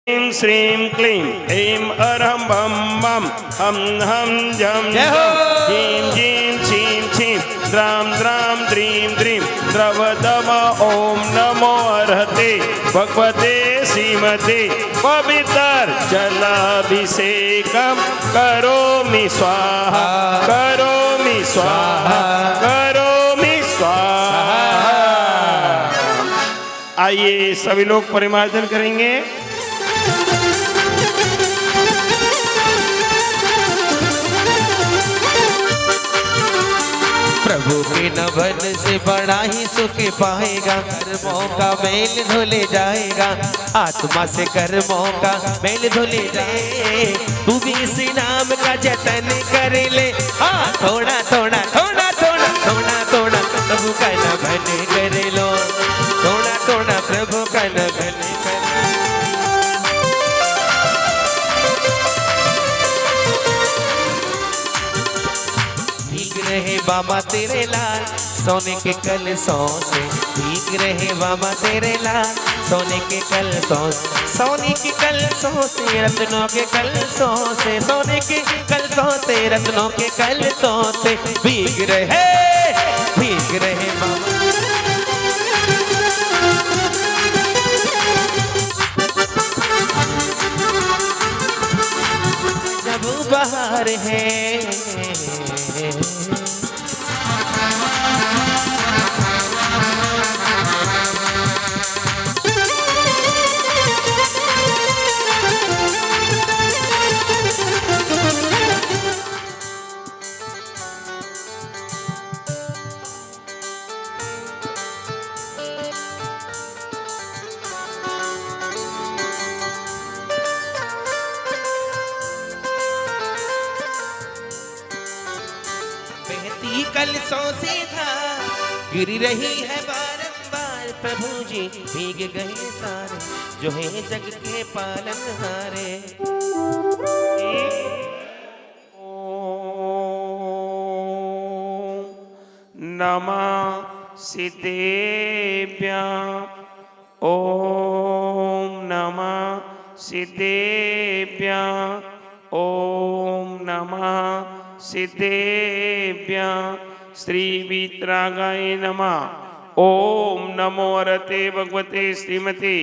ह्रीं श्रीं क्लीं ऐं अरहं बम बम हम हम जम जम ह्रीं जीं छीं छीं द्रां द्रां द्रीं द्रीं द्रव दम ॐ नमो अर्हते भगवते श्रीमते पवित्र जलाभिषेकं करोमि स्वाहा करोमि स्वाहा करोमि स्वाहा। आइए सभी लोग परिमार्जन करेंगे। प्रभु के नभन से बड़ा ही सुख पाएगा, कर्मों का मेल धुले जाएगा, आत्मा से कर्मों का मेल धुले जाए। तू भी इसी नाम का जतन कर ले, हाँ थोड़ा थोड़ा थोड़ा थोड़ा थोड़ा थोड़ा प्रभु का नभन कर लो, थोड़ा थोड़ा प्रभु का नभन कर लो। रहे बाबा तेरे लाल सोने के कलशों से, भीग रहे बाबा तेरे लाल सोने के कलशों से, सोने के कलशों से रत्नों के कलशों से, सोने के कलशों से रत्नों के कलशों से भीग रहे बाबा। जब बाहर है कलशों से धार गिर रही है बारंबार, प्रभु जी भीग गए सारे जो है जग के पालनहारे। ओम नमः सिद्धेभ्यः, ओम नमः सिद्धेभ्यः, ओम नमः सिद्धेभ्यः। श्री वीतरागाय नमः। ओम नमो अरते भगवते श्रीमते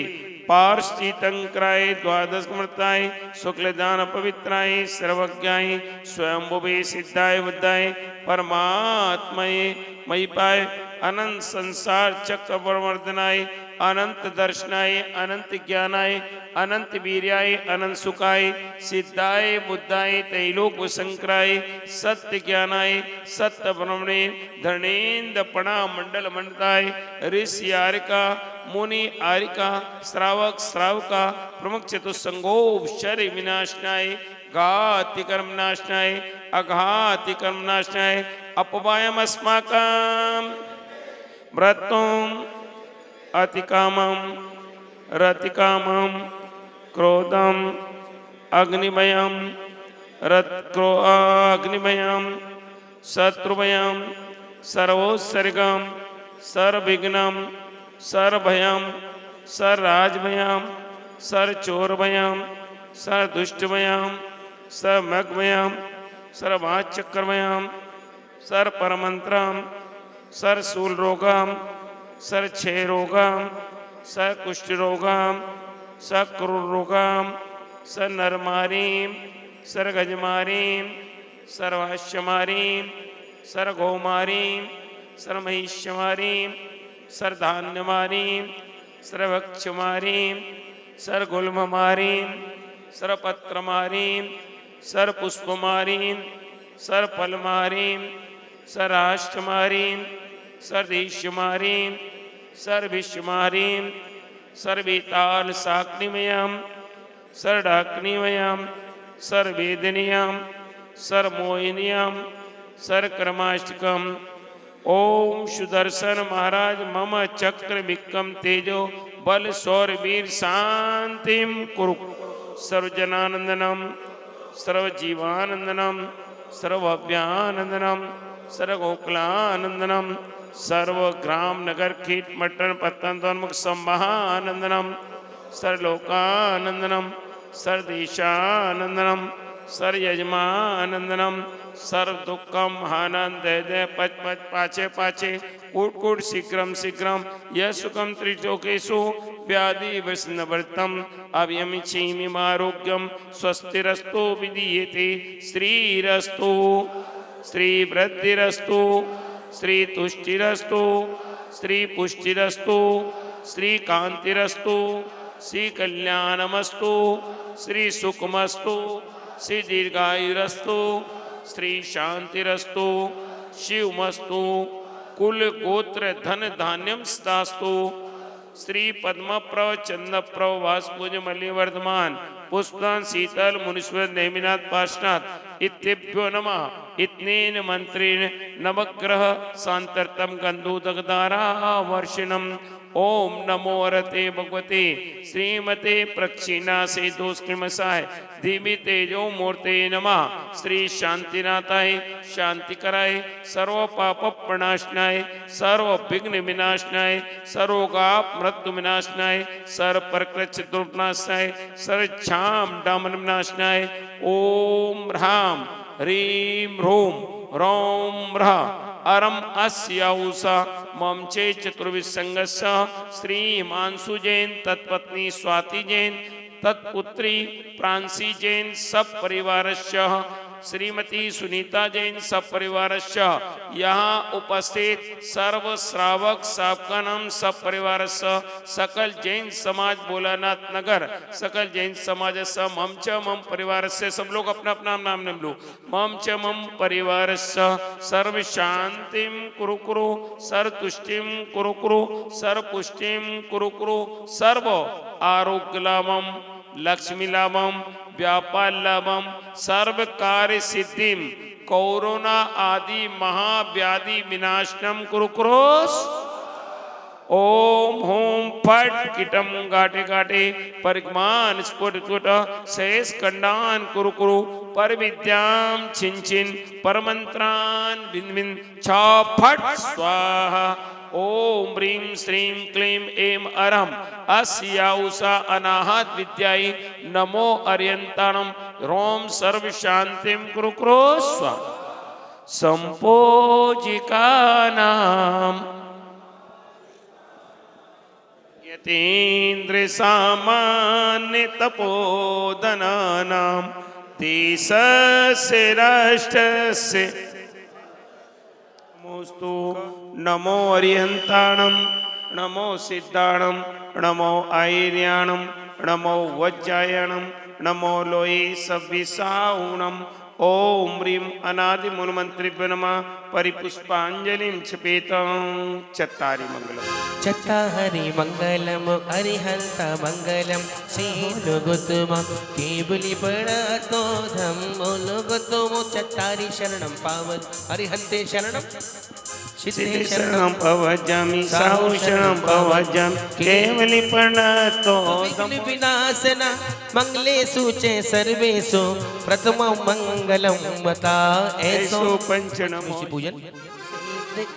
पार्श्चितंकराय द्वादशमृताय शुक्लदान पवित्राय सर्वज्ञाय स्वयंभुवे सिद्धाय बुद्धाय परमात्मये मयिपाय अनंत संसार चक्र प्रवर्धनाय अनंत दर्शनाय अनंत ज्ञानाय अनंत वीर्याय अनंत सुखाय सिद्धाय बुद्धाय त्रैलोक शंकराय सत्य ज्ञानाय सत्य ब्रह्मणे धर्णेन्द्र पणा मंडल मंडताय ऋषि आरिका मुनि आरिका श्रावक श्रावका प्रमुख चतुसंगोपचार्य विनाशनाय घाति कर्म नाशनाय अघाति कर्म नाशनाय अपवायम अस्माकं व्रतों अतिकामं रतिकामं क्रोधम अग्निभयं अग्निभयं शत्रुभयं सर्वोत्सर्गं सर्वविघ्नं सर्वभयं सर्वराजभयं सर्वचोरभयं सर्वदुष्टभयं सर्वमग्भयं सर्ववाचक्रभयं सर्वपरमंत्रं सर्वशूलरोगं सर्वक्षयरोगं सर्वकुष्ठरोगं सर्वक्रूररोगं सर्वनरमारीं सर्वगजमारीं सर्वाश्यमारीं सर्वगौमारीं सर्वमहिष्यमारीं सर्वधान्यमारीं सर्वभक्षमारीं सर्वगुल्ममारीं सर्वपत्रमारीं सर्वपुष्पमारीं सर्वफलमारीं सर्वाष्टमारीं सर्वदेशमारीं सर्वविश्वमारीं सर्ववेताल साग्निमयं सर्वडाग्निमयं सर्ववेदनीयं सर्वमोहिनीयं सर्वकर्माष्टकम्। ओम सुदर्शन महाराज मम चक्र विक्रम तेजो बल शौर्य वीर शांतिम कुरु। सर्वजनानंदनम सर्वजीवानंदनम सर्वभव्यानंदनम सर्वगोकुलानंदनम सर्व ग्राम नगर कीट मटन पतन तोन्मुख संवाहानंदनम सर्वलोकानंदनम सर्वदेशानंदनम सर्वयजमानंदनम सर्व दुखम आनंद दे पच पच पाचे पाचे कूट कूट शीघ्रम शीघ्रम यह सुखम त्रिलोकेषु व्याधि वैष्णवर्तम अव्यमिच्छेमिमारोग्यम स्वस्तिरस्तु विधीयते श्रीरस्तु श्रीवृद्धिरस्तु श्रीतुष्टिरस्तु श्रीपुष्टिरस्तु श्रीकांतिरस्तु श्रीकल्याणमस्तु श्रीसुखमस्तु श्री दीर्घायुरस्तु श्री शांतिरस्तु शिवमस्तु कुल गोत्र धन धान्यम स्तास्तु श्री पद्मप्रव चंद्रप्रव वासपुज मल्लिवर्धमान पुष्पान शीतल मुनीश्वर नेमिनाथ पार्शनाथ इत्येभ्यो नमः इतनेन मंत्रेण नवग्रह सांतर्तम गंधोदकधारा वर्षिणम ओम नमो अरते भगवते श्रीमते प्रक्षिणासे दोषकृमसाय धीमी तेजो मूर्ते नमः श्री शांतिनाथाय शांति कराय सर्व पाप प्रणाशनाय सर्व विघ्न विनाशनाय सर्वोगाप मृत्यु विनाशनाय सर्व प्रकृति दुर्नाशनाय सर्व छाम डामन विनाशनाय ओम ह्राम ह्रीं ह्रूं रौं ह्रः अरम अस्याउषा मम चे चतुर्विसंगस्य श्री हिमांशु जैन तत्पत्नी स्वाति जैन तत्पुत्री प्रांसी जैन सब परिवारस्य श्रीमती सुनीता जैन सब परिवारस्य यहाँ उपस्थित सर्व श्रावक सबका नाम सब परिवारस्य सकल जैन समाज भोलानाथ नगर सकल जैन समाज मम च मम परिवारस्य सब लोग अपना अपना नाम नाम लो मम च मम परिवारस्य सर्व शांतिं कुरु कुरु सर्व तुष्टिं कुरु कुरु सर्व पुष्टिं कुरु कुरु सर्व आरोग्य लाभम लक्ष्मी लाभम व्यापार लाभम सर्व कार्य सिद्धिम कोरोना आदि महाव्याधि विनाशनम कुरु कुरोस ओम होम पट किटम गाटे गाटे परिगमान स्फुट स्फुट शेष खंडान कुरु कुरु पर विद्याम छिन छिन परमंत्रान बिन बिन छा फट स्वाहा ओम ह्रीं श्रीं क्लीं ऐं अरहम अस्याउषा अनाहत विद्यायै नमो अर्यन्ताणं रोम सर्व शांतिं कुरु कुरु स्वाहा संपोजिकानां यतीन्द्र सामान्य तपोधनानां देशस्य राष्ट्रस्य नमोस्तु नमो अर्यन्ताणं नमो सिद्धाणं नमो आयर्याणं नमो वज्रायणं नमो लोये सव्विसाहुणम् ओम ह्रीं अनादि मूलमंत्रिभ्यो नमः परिपुष्पांजलिं क्षपेतं चत्तारि मंगलम् चत्तारि मंगलम अरिहंत मंगलम श्रीनुगुतम केवली पड़तो धम्मोलुगुतम चत्तारि शरणं पावन अरिहंते शरणं सिद्धे शरणं पवज्जामि साहु शरणं पवज्जामि केवली प्रणतो विघ्न विनाशना मंगलेषु च सर्वेषु प्रथमं मंगलम मता ऐसो पंचनमो पूजन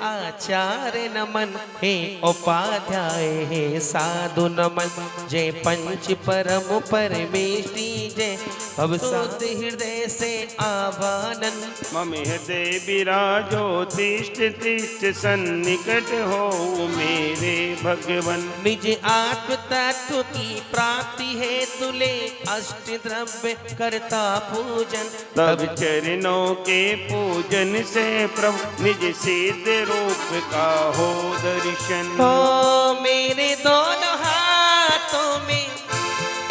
आचार्य नमन हे उपाध्याय हे साधु नमन जय पंच परम परमेष्टि जय अब शुद्ध हृदय से आवानन मम हृदय विराजो तिष्ठ तिष्ठ सन्निकट हो मेरे भगवन निज आत्म तत्व की प्राप्ति है तुले अष्ट द्रव्य करता पूजन तब चरणों के पूजन से प्रभु निज सिद्ध रूप का हो दर्शन हो मेरे दोनों हाथों में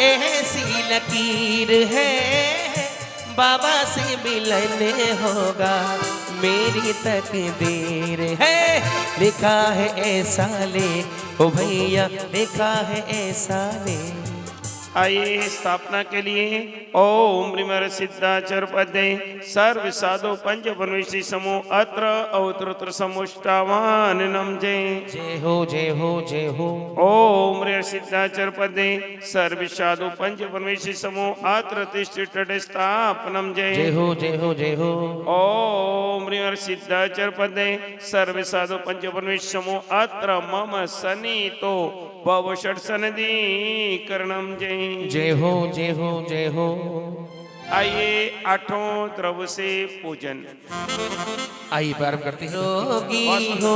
ऐसी लकीर है बाबा से मिलन होगा मेरी तकदीर है लिखा है ऐसा ले ओ भैया लिखा है ऐसा ले आइए स्थापना के लिए ओम ह्रीमर सिद्धाचर पदे सर्व साधु पंच परमेश्वरी समूह अत्र अवतरोत्र समुष्टावान नम जय हो जय हो जय हो। ओम ह्रीमर सिद्धाचर पदे सर्व साधु पंच परमेश्वरी समूह अत्र तिष्ठित स्थापनम जय हो जय हो जय हो। ओम ह्रीमर सिद्धाचर पदे सर्व साधु पंच परमेश्वरी समूह अत्र मम सनितो भव षट्सनदी करणम जय हो जय हो जय हो। आइए आठों द्रव से पूजन। आइए प्रारंभ करते हैं। रोगी हो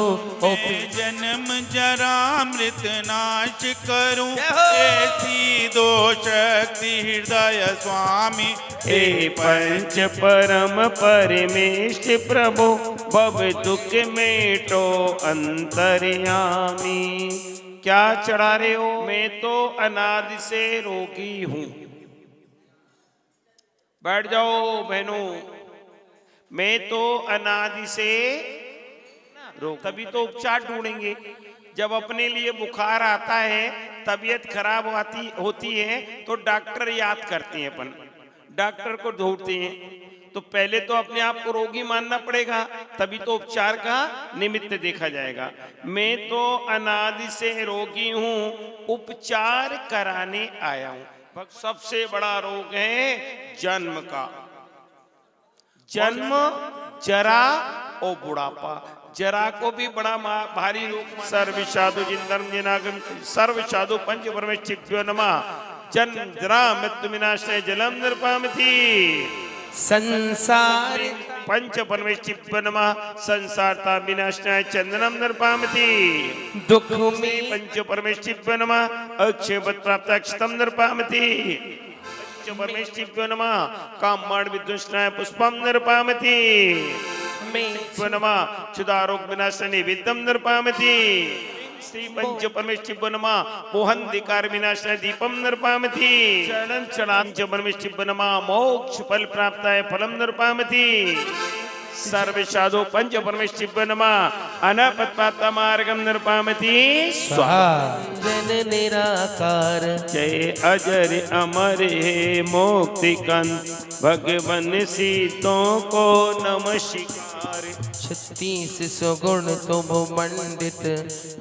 जन्म जरा मृत नाश करूं ऐसी दो शक्ति हृदय स्वामी हे पंच परम परमेष्ठ प्रभु भव दुख मेटो अंतर्यामी। क्या चढ़ा रहे हो? मैं तो अनादि से रोगी हूं। बैठ जाओ बहनों। मैं तो अनादि से रोग, तभी तो उपचार ढूंढेंगे। जब अपने लिए बुखार आता है, तबीयत खराब होती है तो डॉक्टर याद करते हैं, अपन डॉक्टर को ढूंढते हैं। तो पहले तो अपने आप को रोगी मानना पड़ेगा, तभी तो उपचार का निमित्त देखा जाएगा। मैं तो अनादि से रोगी हूं, उपचार कराने आया हूं। सबसे बड़ा रोग है जन्म का, जन्म, जरा और बुढ़ापा। जरा को भी बड़ा भारी रोग। सर्व साधु जिंदर्म जिनागम सर्व साधु पंच परमेश्वर नमः। जन्म जरा मृत्यु विनाशय जलम निर्पामति। संसार पंच परमेश्वर नमः। संसारता विनाशनाय चंदनम निर्पामति। दुख में पंच परमेश्वर नमः। अक्षयवत प्राप्त अक्षतम निर्पामति। पंच परमेश्वर नमः। काममाण विध्वंसनाय पुष्पम निर्पामति। नमः क्षुदारोग विनाशने विद्यम निर्पामति। श्री पंच परमेश्वर नमः। मोहंधिकार विनाशनाय दीपम निर्पामति। चरण चरणांच परमेश्वर नमः। मोक्ष फल प्राप्ताय फलम निर्पामति। सर्व साधु पंच परमेश्वर नमः। अनपत्पाता मार्गम निर्पामति। स्वाहा। जन निराकार जय अजर अमर हे मुक्ति कंद भगवन सीतों को नमस्कार। 36 सुगुण तुम मंडित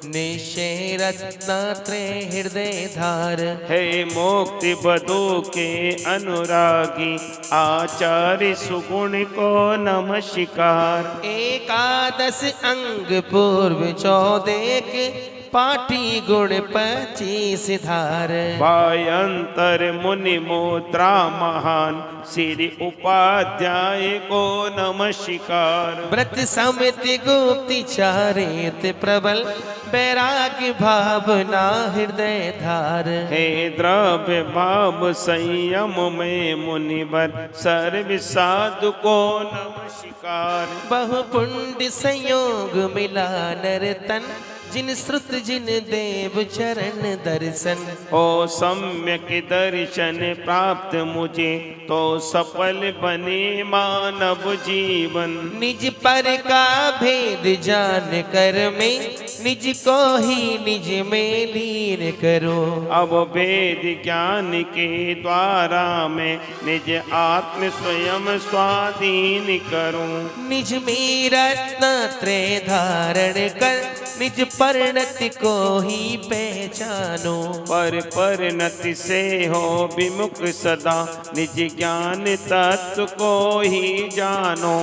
निश्चय रत्नात्रय हृदय धार। हे मुक्ति बधू के अनुरागी आचार्य सुगुण को नमस्कार। एकादश अंग पूर्व 14 पाठी गुण 25 धार। वायंतर मुनि मोत्रा महान श्री उपाध्याय को नमस्कार। व्रत समिति गुप्ति चारित प्रबल वैराग्य भावना हृदय धार। हे द्रव्य भाव संयम में मुनिवर सर्व साधु को नमस्कार। बहु पुण्य संयोग मिला नर तन जिन श्रुत जिन देव चरण दर्शन। ओ सम्यक दर्शन प्राप्त मुझे तो सफल बने मानव जीवन। निज पर का भेद जान कर में निज को ही निज में लीन करो। अब वेद ज्ञान के द्वारा मैं निज आत्म स्वयं स्वाधीन करूं। निज में रत्नात्रय धारण कर निज परिणति को ही पहचानो। पर परिणति से हो विमुख सदा निज ज्ञान तत्व को ही जानो।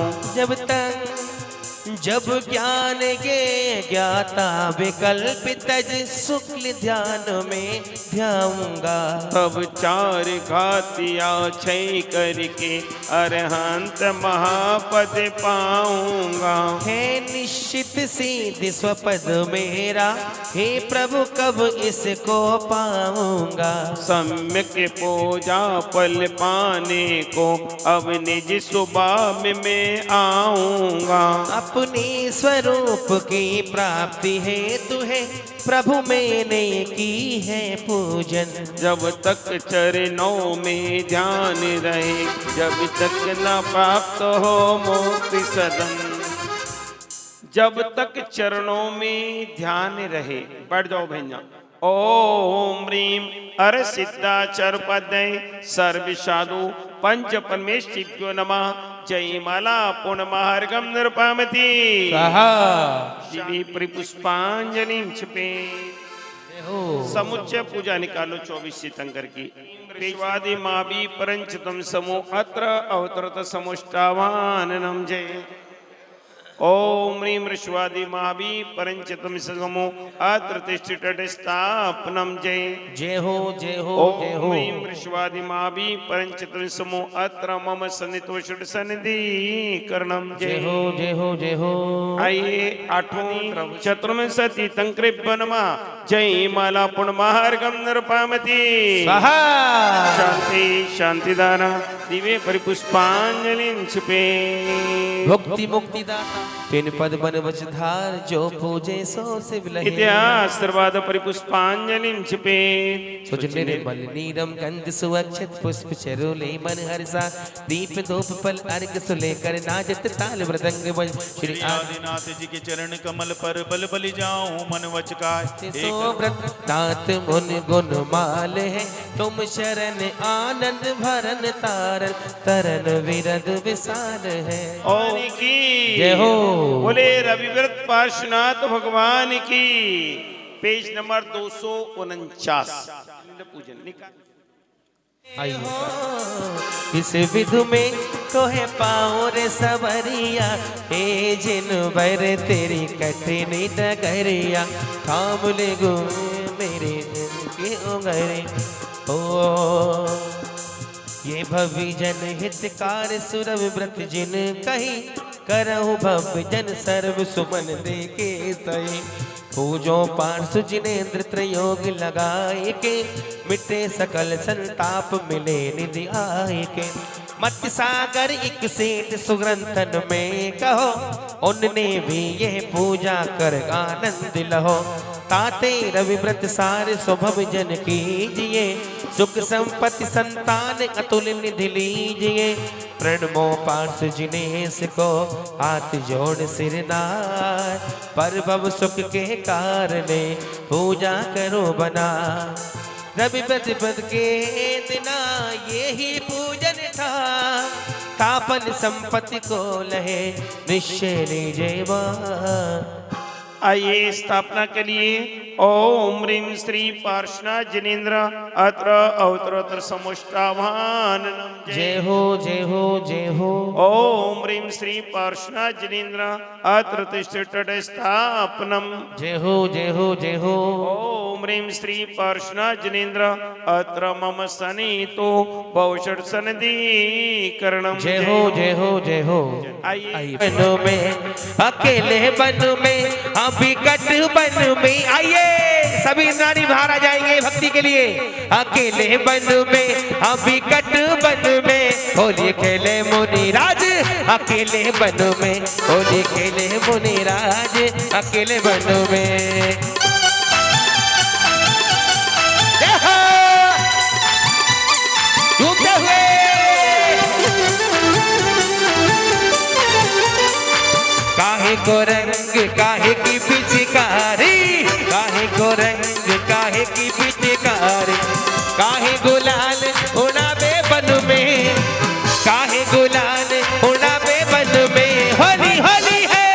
जब ज्ञान के ज्ञाता विकल्प तज शुक्ल ध्यान में ध्याऊंगा। तब 4 घातिया क्षय करके अरहंत महापद पाऊंगा। है निश्चित सिद्ध स्वपद मेरा हे प्रभु कब इसको पाऊंगा। सम्यक पूजा फल पाने को अब निज सुबह में आऊंगा। अपने स्वरूप की प्राप्ति हेतु है प्रभु मैंने की है पूजन। जब तक चरणों में ध्यान रहे जब तक न प्राप्त हो मुक्ति सदन। जब तक चरणों में ध्यान रहे, बैठ जाओ भैया, ओम ह्रीं अर सिद्धाचर पदय सर्व साधु पंच परमेष्ठिभ्यो नमः। जय माला पुण्यमार्गम निर्पामति शिवी परिपुष्पांजलि क्षिपे। समुच्चय पूजा निकालो 24 तीर्थंकर की। विश्वादि मावी परंचतम समो अत्र अवतरत समुष्टावाननम जय। ओम ह्रीं ऋष्वादि महावी परंचतम समो अत्र तिष्ठित स्थापनम जय। जय हो जय हो जय हो। ओम ह्रीं ऋष्वादि महावी परंचतम समो अत्र मम सन्निधि सन्निधि करणम जय जय। हो जय हो जय हो। आइए आठवीं चतुर्विंशति तंकृप नमा जय माला पुण्यमार्गम निर्पामति। शांति शांतिदाना दिव्य परिपुष्पांजलि क्षिपे। भक्ति मुक्ति दाता तीन पद बन वचधार जो पूजे सो शिव लहे। इतिहास सर्वाद परिपुष्पांजलि क्षिपे। सुजने निर्मल नीरम गंध सुअक्षत पुष्प चरोले मन हर्षा दीप धूप फल अर्घ सुलेकर नाचत ताल मृदंग बज। श्री आदिनाथ जी के चरण कमल पर बल बलि जाऊं मन वचकाय। सो व्रत नाथ मुन गुण माल है तुम शरण आनंद भरन तारन तरन विरद विशाल है। ओम की जय हो। बोले रविव्रत पार्श्वनाथ भगवान की। पेज नंबर 249 पूजन निकाल। इस विधु में तो है पाओ रे सबरिया हे जिन बर तेरी कठिनी डगरिया थाम ले गो मेरे दिल के उंगरे। ओ ये भवि जन हितकार सुरभ व्रत जिन कही करहु भव जन सर्व सुमन दे के सही। पूजो पार्श्व जिनेन्द्र त्रयोग लगाए के मिटे सकल संताप मिले निधि आए के। मत सागर एक सेठ सुग्रंथन में कहो उनने भी यह पूजा कर आनंद लहो। ताते रवि व्रत सार स्वभव जन कीजिए सुख संपत्ति संतान अतुल निधि लीजिए। प्रणमो पार्श्व जिनेश को हाथ जोड़ सिरनार पर भव सुख के कारणे पूजा करो बना। रवि व्रत पद के दिना ये ही पूजन था तापन संपत्ति को लहे निश्चय लीजिए। आइए स्थापना के लिए ओम ह्रीं श्री पार्श्वनाथ जिनेन्द्र अत्र अवतरोत्तर समुष्टावाननम जय हो जय हो जय हो। ओम ह्रीं श्री पार्श्वनाथ जिनेन्द्र अत्र तिष्ठित स्थापनम जय हो जय हो जय हो। ओम ह्रीं श्री पार्श्वनाथ जिनेन्द्र अत्र मम सनितो भवषट सन्निधि करणम जय हो जय हो जय हो। आइए बन में अकेले बन में अभी कट बन में आइए सभी नारी बाहर आ जाएंगे भक्ति के लिए। अकेले बन में अभी कट बन में होली खेले मुनिराज अकेले बन में होली खेले मुनिराज अकेले बन में। डूबते हुए काहे को रंग काहे की पिचकारी काहे को रंग काहे की पिचकारी काहे गुलाल उड़ावे बन में काहे गुलाल उड़ावे बन में। होली होली है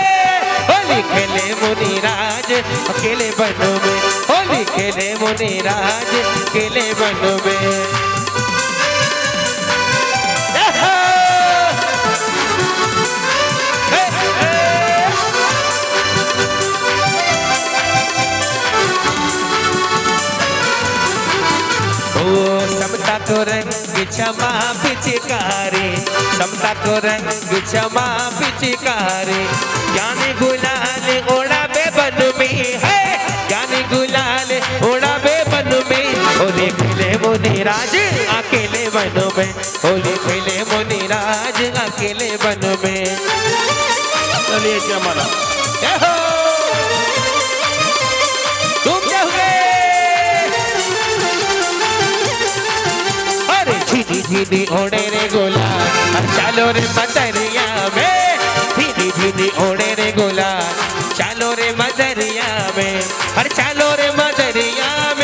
होली खेले मुनिराज अकेले बन में होली खेले मुनिराज अकेले बन में। समता को रंग क्षमा पिचकारी समता को रंग क्षमा पिचकारी ज्ञानी गुलाल उड़ावे बन में है ज्ञानी गुलाल उड़ावे बन में। होली खेले मुनिराज अकेले बन में होली खेले मुनिराज अकेले बन में। चलिए जमाना डूबते हुए धीरे धीरे ओढ़े रे गुलाल चलो रे मदरिया में धीरे धीरे ओढ़े रे गुलाल चलो रे मदरिया में हर चलो रे मदरिया में।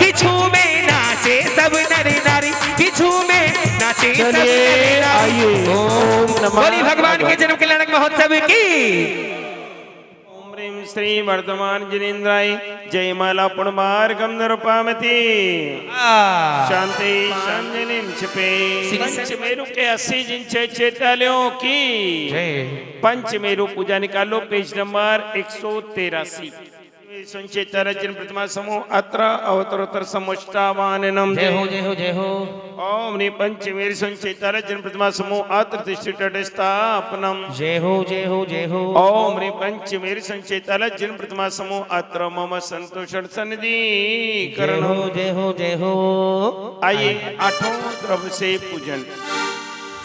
किछु में नाचे सब नर नारी, किछु में नाचे सब नर नारी। ओम नमः बोली भगवान के जन्म कल्याणक महोत्सव की। ओम ह्रीं श्री वर्धमान जिनेन्द्राय जय माला पुण्यमार्गम नृपामति शांति शांजनिम छिपे। पंचमेरु के 80 इंच चैत्यालयों की पंचमेरु पूजा निकालो, पेज नंबर 183। संचेतरजन प्रतिमा समूह अत्र अवतरोत्तर समुष्टावाननम। जय हो जय हो जय हो। ओम नी पंचमेरु संचेतरजन प्रतिमा समूह अत्र तिष्ठित स्थापनम। जय हो जय हो जय हो। ओम नी पंचमेरु संचेतरजन प्रतिमा समूह अत्र मम संतोषण सन्निधि जय हो जय हो जय हो। आइए आठों द्रव्य से पूजन।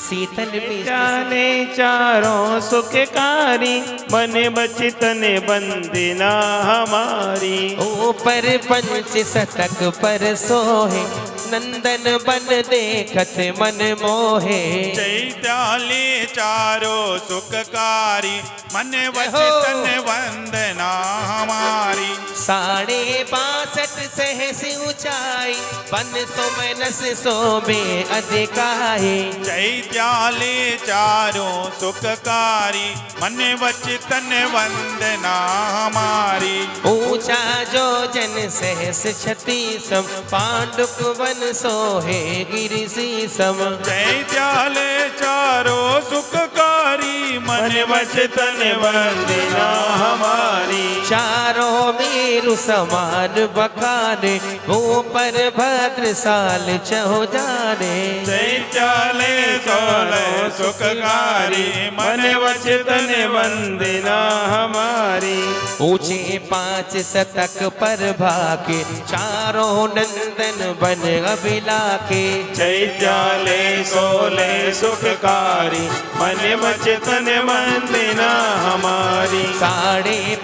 शीतल जाने चारों सुखकारी, बने बची तने बंदिना हमारी। ऊपर पंच शतक पर सोहे, नंदन बन देखत मन मोहे। चैत्याले चारो सुखकारी, मन वचन वंदना हमारी। 62 सहस ऊंचाई, 500 मनस सोबे अधिकाहे। चैत्याले चारो सुखकारी, मन वचन वंदना हमारी। ऊंचा जो जन सहस 36, पांडुक वन सोहे गिरि सीसम। चैत्याले चारो सुखकारी, मन वचन वंदना हमारी। चारों मेरु समान बखाने, ऊपर भद्र साल चहो जाने। चैत्याले सोलह सुखकारी, मन वचन वंदना हमारी। ऊंचे 5 शतक पर भाके, चारों नंदन बन अभिलाखे। चैत्याले 16 सुखकारी, मन वचन वंदना हमारी।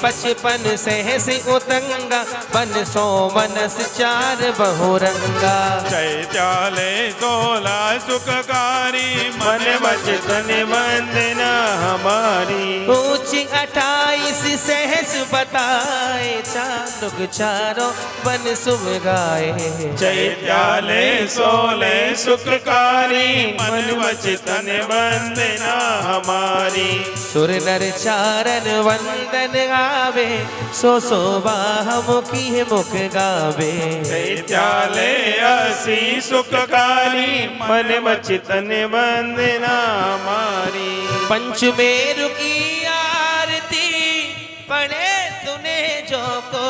55 सहस उतंगा, 500 मनस 4 बहुरंगा। चैत्याले 16 सुखकारी, मन वचन वंदना हमारी। ऊंची 28 सहस बताए, चांदुक चारों बन सुम गाए। चैत्याले 16 सुखकारी, मन वचन वंदना हमारी। सुर नर चारण वंदन गावे, सो मुखी मुख गावे। चैत्याले 80 सुखकारी, मन वचन वंदना हमारी। पंचमेरु की आरती पढ़े सुने जो को,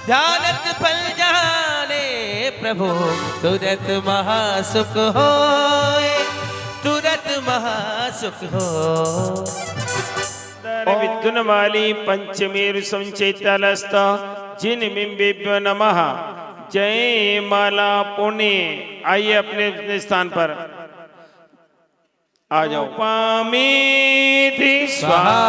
ध्यानत फल जाने प्रभु, तुरत महासुख होए, तुरत महासुख हो। विद्युन्माली पंचमेरु संचैत्यालस्त जिन बिंबेभ्यो नमः। जय माला पुण्य। आइए अपने अपने स्थान पर आ जाओ। पामेति स्वाहा।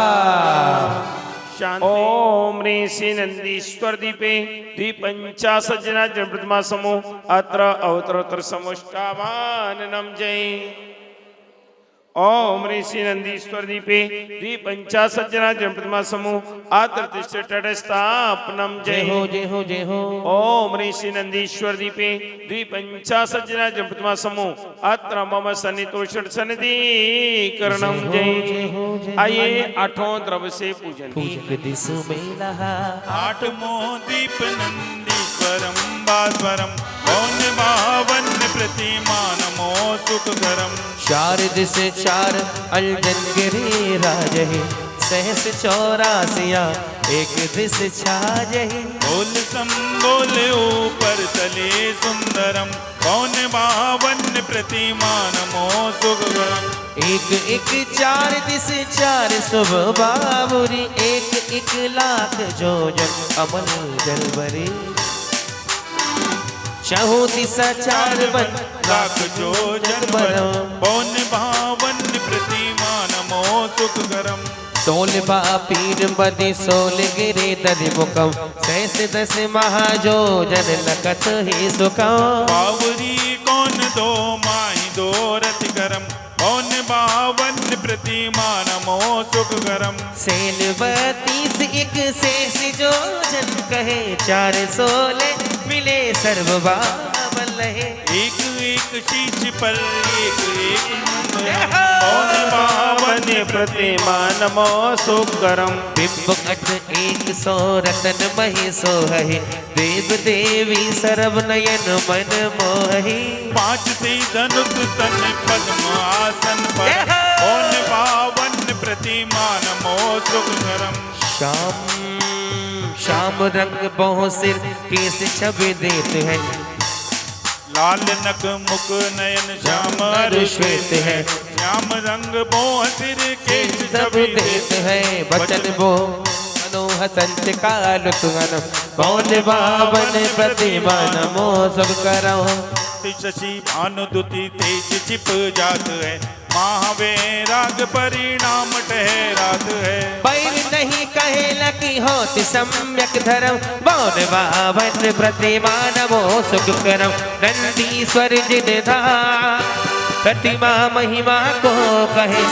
शांति। ओम ऋषि नंदीश्वर दीपे द्विपंचाशत् जना जन प्रतिमा समूह अत्र अवतरोत्तर समुष्टावाननम। जय। ओम ऋषि नंदीश्वर दीपे द्विपंचाशत् जना जन प्रतिमा समूह अत्र तिष्ठित स्थापनम। जय हो जय हो जय हो। ओम ऋषि नंदीश्वर दीपे द्विपंचाशत् जना जन प्रतिमा समूह अत्र मम सन्नितोषण सन्निधि करणम। जय। आइए आठों द्रव्य से पूजन। आठमो दीप नंदीश्वरम भास्वरम, कौन भावन प्रतिमा नमो सुखकरम। 4 दिस 4 अलजन गिरे राजहि, सहस 84 एक दिस छाजहि। बोल संबोल ऊपर तले सुंदरम, कौन भावन प्रतिमा नमो सुखकरम। 1 4 दिस 4 शुभ बाबुरी, 1 लाख जोजन अमल जलबरी। 4 दिशा 4 बन लाख जो जन्मरम, कौन भावन प्रतिमा नमो सुखकरम। 16 पीर बदी 16 गिरे दधि मुकम, 10 महाजोजन लखत ही सुखम। बावरी कौन दो माही दो रति करम, कौन भाव पावन प्रतिमा नमो सुखकरम। सेनवती से एक शेष जो जन कहे, 416 मिले सर्वभावन लहे। एक एक शीश पर एक एक कौन पावन प्रतिमा नमो सुखकरम। बिंब अट 100 रतन मही सोहहि, देव देवी सरब नयन मन मोहि। 5 से धनुष तन पद्म आसन पर, कौन पावन प्रतिमा नमो सुखकरम। श्याम रंग बहु सिर केस छवि देत है, लाल नख मुख नयन श्याम श्वेत है। श्याम रंग मोह सिर केश सब छवि देत है, बचन बो मनोह संत काल तुगन। कौन पावन प्रतिमा नमो सब करो। शशि भानु दुति तेज छिप जात है, महावैराग परिणाम ठहरात है। पैर नहीं कहेला की होति सम्यक धर्म, मौन पावन प्रतिमा नमो सुख करम। नंदीश्वर जिन धा प्रतिमा महिमा को कहे,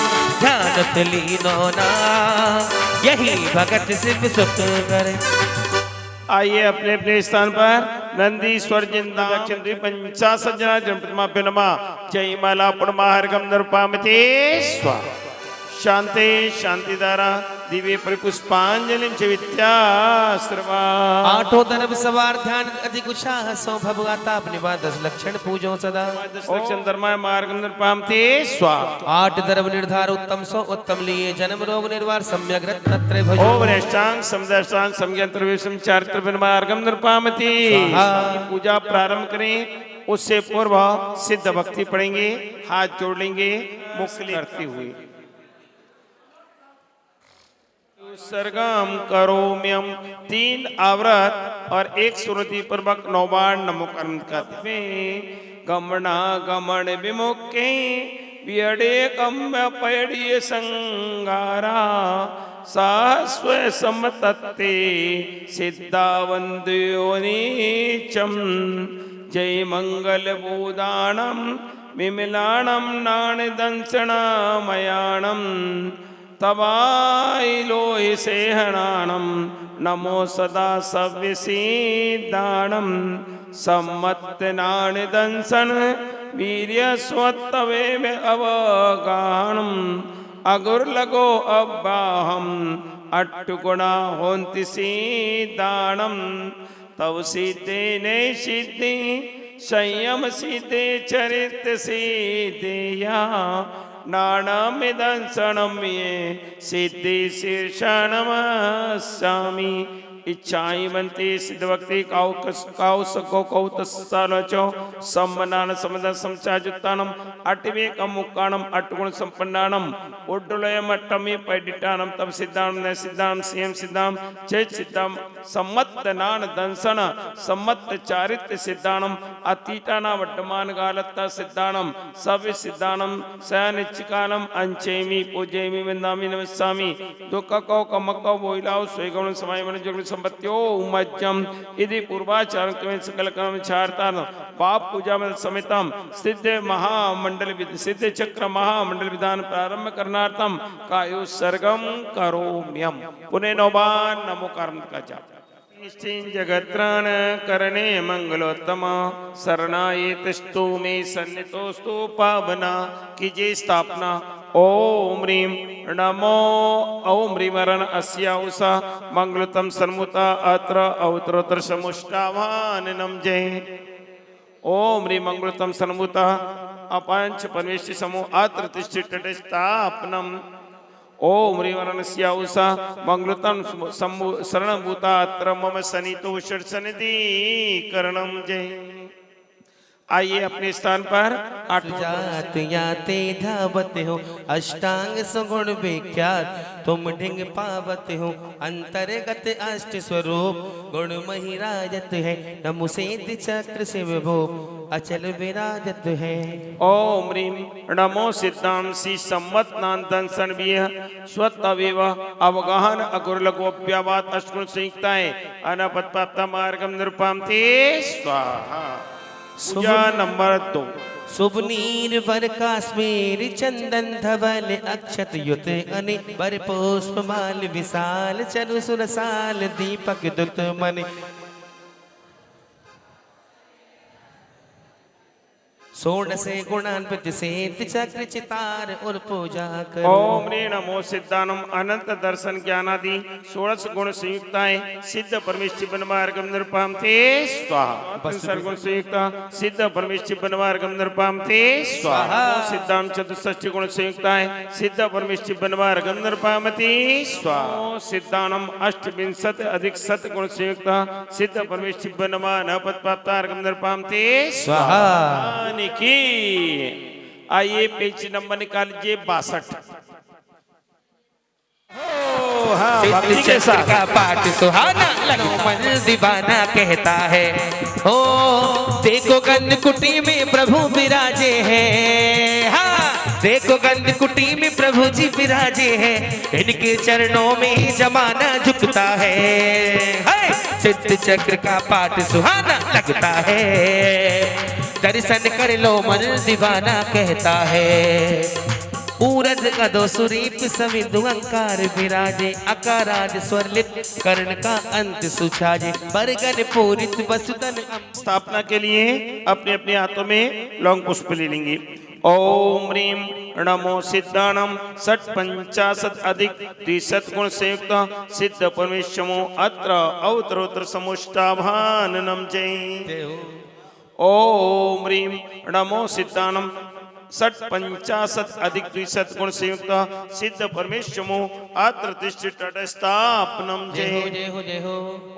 ध्यानत लीनो ना यही भगत शिव सुख करे। आइए अपने अपने स्थान पर नंदीश्वर जिंदा चंद्री 50 जना जन प्रतिमा पे नमा। जय माला पुणमाहर्गम नृपामते स्वा। शांति शांति दारा दिव्य परिपुष्पांजलि विद्याश्रवा। आठों तरफ सवार ध्यान अधिक उत्साह सो भगवाता अपने बाद 10 लक्षण पूजो सदा। 10 लक्षण धर्मा मार्गम नृपामते स्वा। 8 द्रव निर्धार उत्तम सो उत्तम लिए, जन्म रोग निर्वार सम्यक रत्नत्रय भजो। ओम रेष्टांग समदर्शांग समयंत्र विषम चारित्र मार्गम नृपामते। पूजा प्रारंभ करें उससे पूर्व सिद्ध भक्ति पढ़ेंगे, हाथ जोड़ लेंगे मुख करते हुए। सर्गम करोम्यम 3 आवृत और 1 श्रुति पूर्वक 9 बार नमो कर्म करते। गमना गमन विमुखे वियडे कम्य पैड़िय संगारा, सास्व समतत्ते सिद्धावंदयोनीचम। जय मंगल बोदानम विमलानम नाण दंसनामयाणम, तवाई लोहि सेहनानम। नमो सदा सव्यसीदानम, सम्मत नाण दंसन वीर्य स्वत्तवे में अवगानम। अगुर लगो अब्बाहम अट्टुगुणा होन्ति सीदानम। तव सीते ने सिद्धि संयम सीते चरित सीधेया, नाणमिदंसनम ये सिद्धि शीर्षणमस्यामि। इच्छाई बनते सिद्ध भक्ति काउसको कौतसालचो सम्मनान समद समचाजुत्तानम। अटवे कमुक्काणम अट्टगुण संपन्नानम, उड्डुलयम अट्टमी पैडिटानम। तब सिद्धानम न सिद्धानम सीएम सिद्धाम चेत सिद्धाम सम्मत नान दंसन सम्मत चारित्र सिद्धानम। अतीटाना वड्डमान गालत्ता सिद्धानम सव्य सिद्धानम। सयानिच्चिकानम अंचेमी पूजेमी वंदामी नमस्सामि। दुक्कको कमक्को बोइलाओ स्वेगुण समय मन जुगुण संपत्त्यो उमज्जम। यदि पूर्वाचारण के सकल कर्म चारता पाप पूजा में समितम। सिद्ध महामंडल सिद्ध चक्र महामंडल विधान प्रारंभ करनार्थम कायु सर्गम करोम्यम। पुनः 9 बार नमो कर्म का जाप। जगत्राण करणे मंगलोत्तम, शरणाये तिष्ठो मे सन्नितोस्तु पावना। कीजिए स्थापना। ओम ह्रीम नमो ओम ह्रीमरण अस्याउषा मंगलतम सन्मुता अत्र अवत्रोत्र समुष्टावाननम। जय ओम ह्रीम मंगलतम सन्मुता अपांच परमेश्वरी समूह अत्र तिष्ठित स्थापनम। ओम ह्रीमरणस्याउषा मंगलतम शरणभूता अत्र मम सनितो षट्सनिधि करणम। जय। आइए अपने स्थान पर जात याते धावत हो, अष्टांग सुगुण विख्यात तुम ढिंग पावत हो। अंतर्गत अष्ट स्वरूप गुण मही राजत है, नमो सेत चक्र से विभो अचल विराजत है। ओम ह्रीम नमो सिद्धाम सी सम्मत नान दंसन विह स्वत अवेव अवगाहन अगुर लघुव्यावात अष्टगुण संयुक्ताएं अनपत प्राप्त मार्गम निरुपाम ते स्वाहा। पूजा नंबर 2। शुभ नीर वर काश्मीर चंदन धवल अक्षत युत अनि वर पुष्प माल विशाल चरु सुरसाल दीपक दुत मन षोडशे गुणान्वित सेत चक्र चितार और पूजा करो। ओम रे नमो सिद्धानम अनंत दर्शन ज्ञानादि षोड़श गुण संयुक्ताएं सिद्ध परमेश्वर बनमार्गम निरपाम ते स्वाहा। सर्वगुण संयुक्ता सिद्ध परमेश्वर बनमार्गम निरपाम ते स्वाहा। सिद्धाम चतुष्षष्टि गुण संयुक्ताएं सिद्ध परमेश्वर बनमार्गम निरपाम ते स्वाहा। सिद्धानम अष्टविंशत अधिक सत गुण संयुक्ता सिद्ध परमेश्वर बनमान पद प्राप्तार्गम निरपाम ते स्वाहा। की आइए पेज नंबर निकाल लीजिए 62। सिद्ध चक्र का पाठ सुहाना लगो मन दीवाना कहता है। ओ देखो गंध कुटी में प्रभु विराजे हैं। हाँ देखो गंध कुटी में प्रभु जी विराजे हैं। इनके चरणों में जमाना झुकता है। सिद्ध चक्र का पाठ सुहाना लगता है। दर्शन कर लो मन दीवाना कहता है। पूरज अदो सुरीप सविदु अंकार विराजे अकाराज स्वरलित कर्ण का अंत सुछाजे बरगन पूरित वसुधन। स्थापना के लिए अपने अपने हाथों में लौंग पुष्प ले लेंगे। ओम ह्रीम नमो सिद्धानम षट पंचाशत अधिक त्रिशत गुण संयुक्त सिद्ध परमेश्वरो अत्र अवतरोत्र समुष्टाभाननम जय। ओम ह्रीम नमो सिद्धानम षट पंचाशत अधिक द्विशत गुण संयुक्त सिद्ध परमेश्वरो अत्र तिष्ठितस्थापनम जय।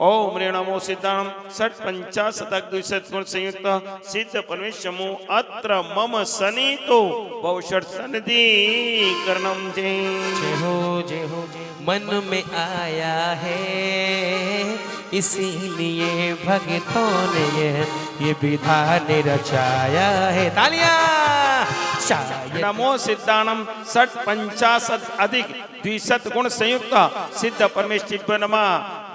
ओम ह्रीम नमो सिद्धानम षट पंचाशत अधिक द्विशत गुण संयुक्त सिद्ध परमेश्वरो अत्र मम सनितो बहुषट सनिधि करणम जय। जय हो मन में आया है इसीलिए भक्तों ने ये विधान रचाया है। तालियां। नमो सिद्धानम षट पंचाशत अधिक द्विशत गुण संयुक्त सिद्ध परमेश्वर नमा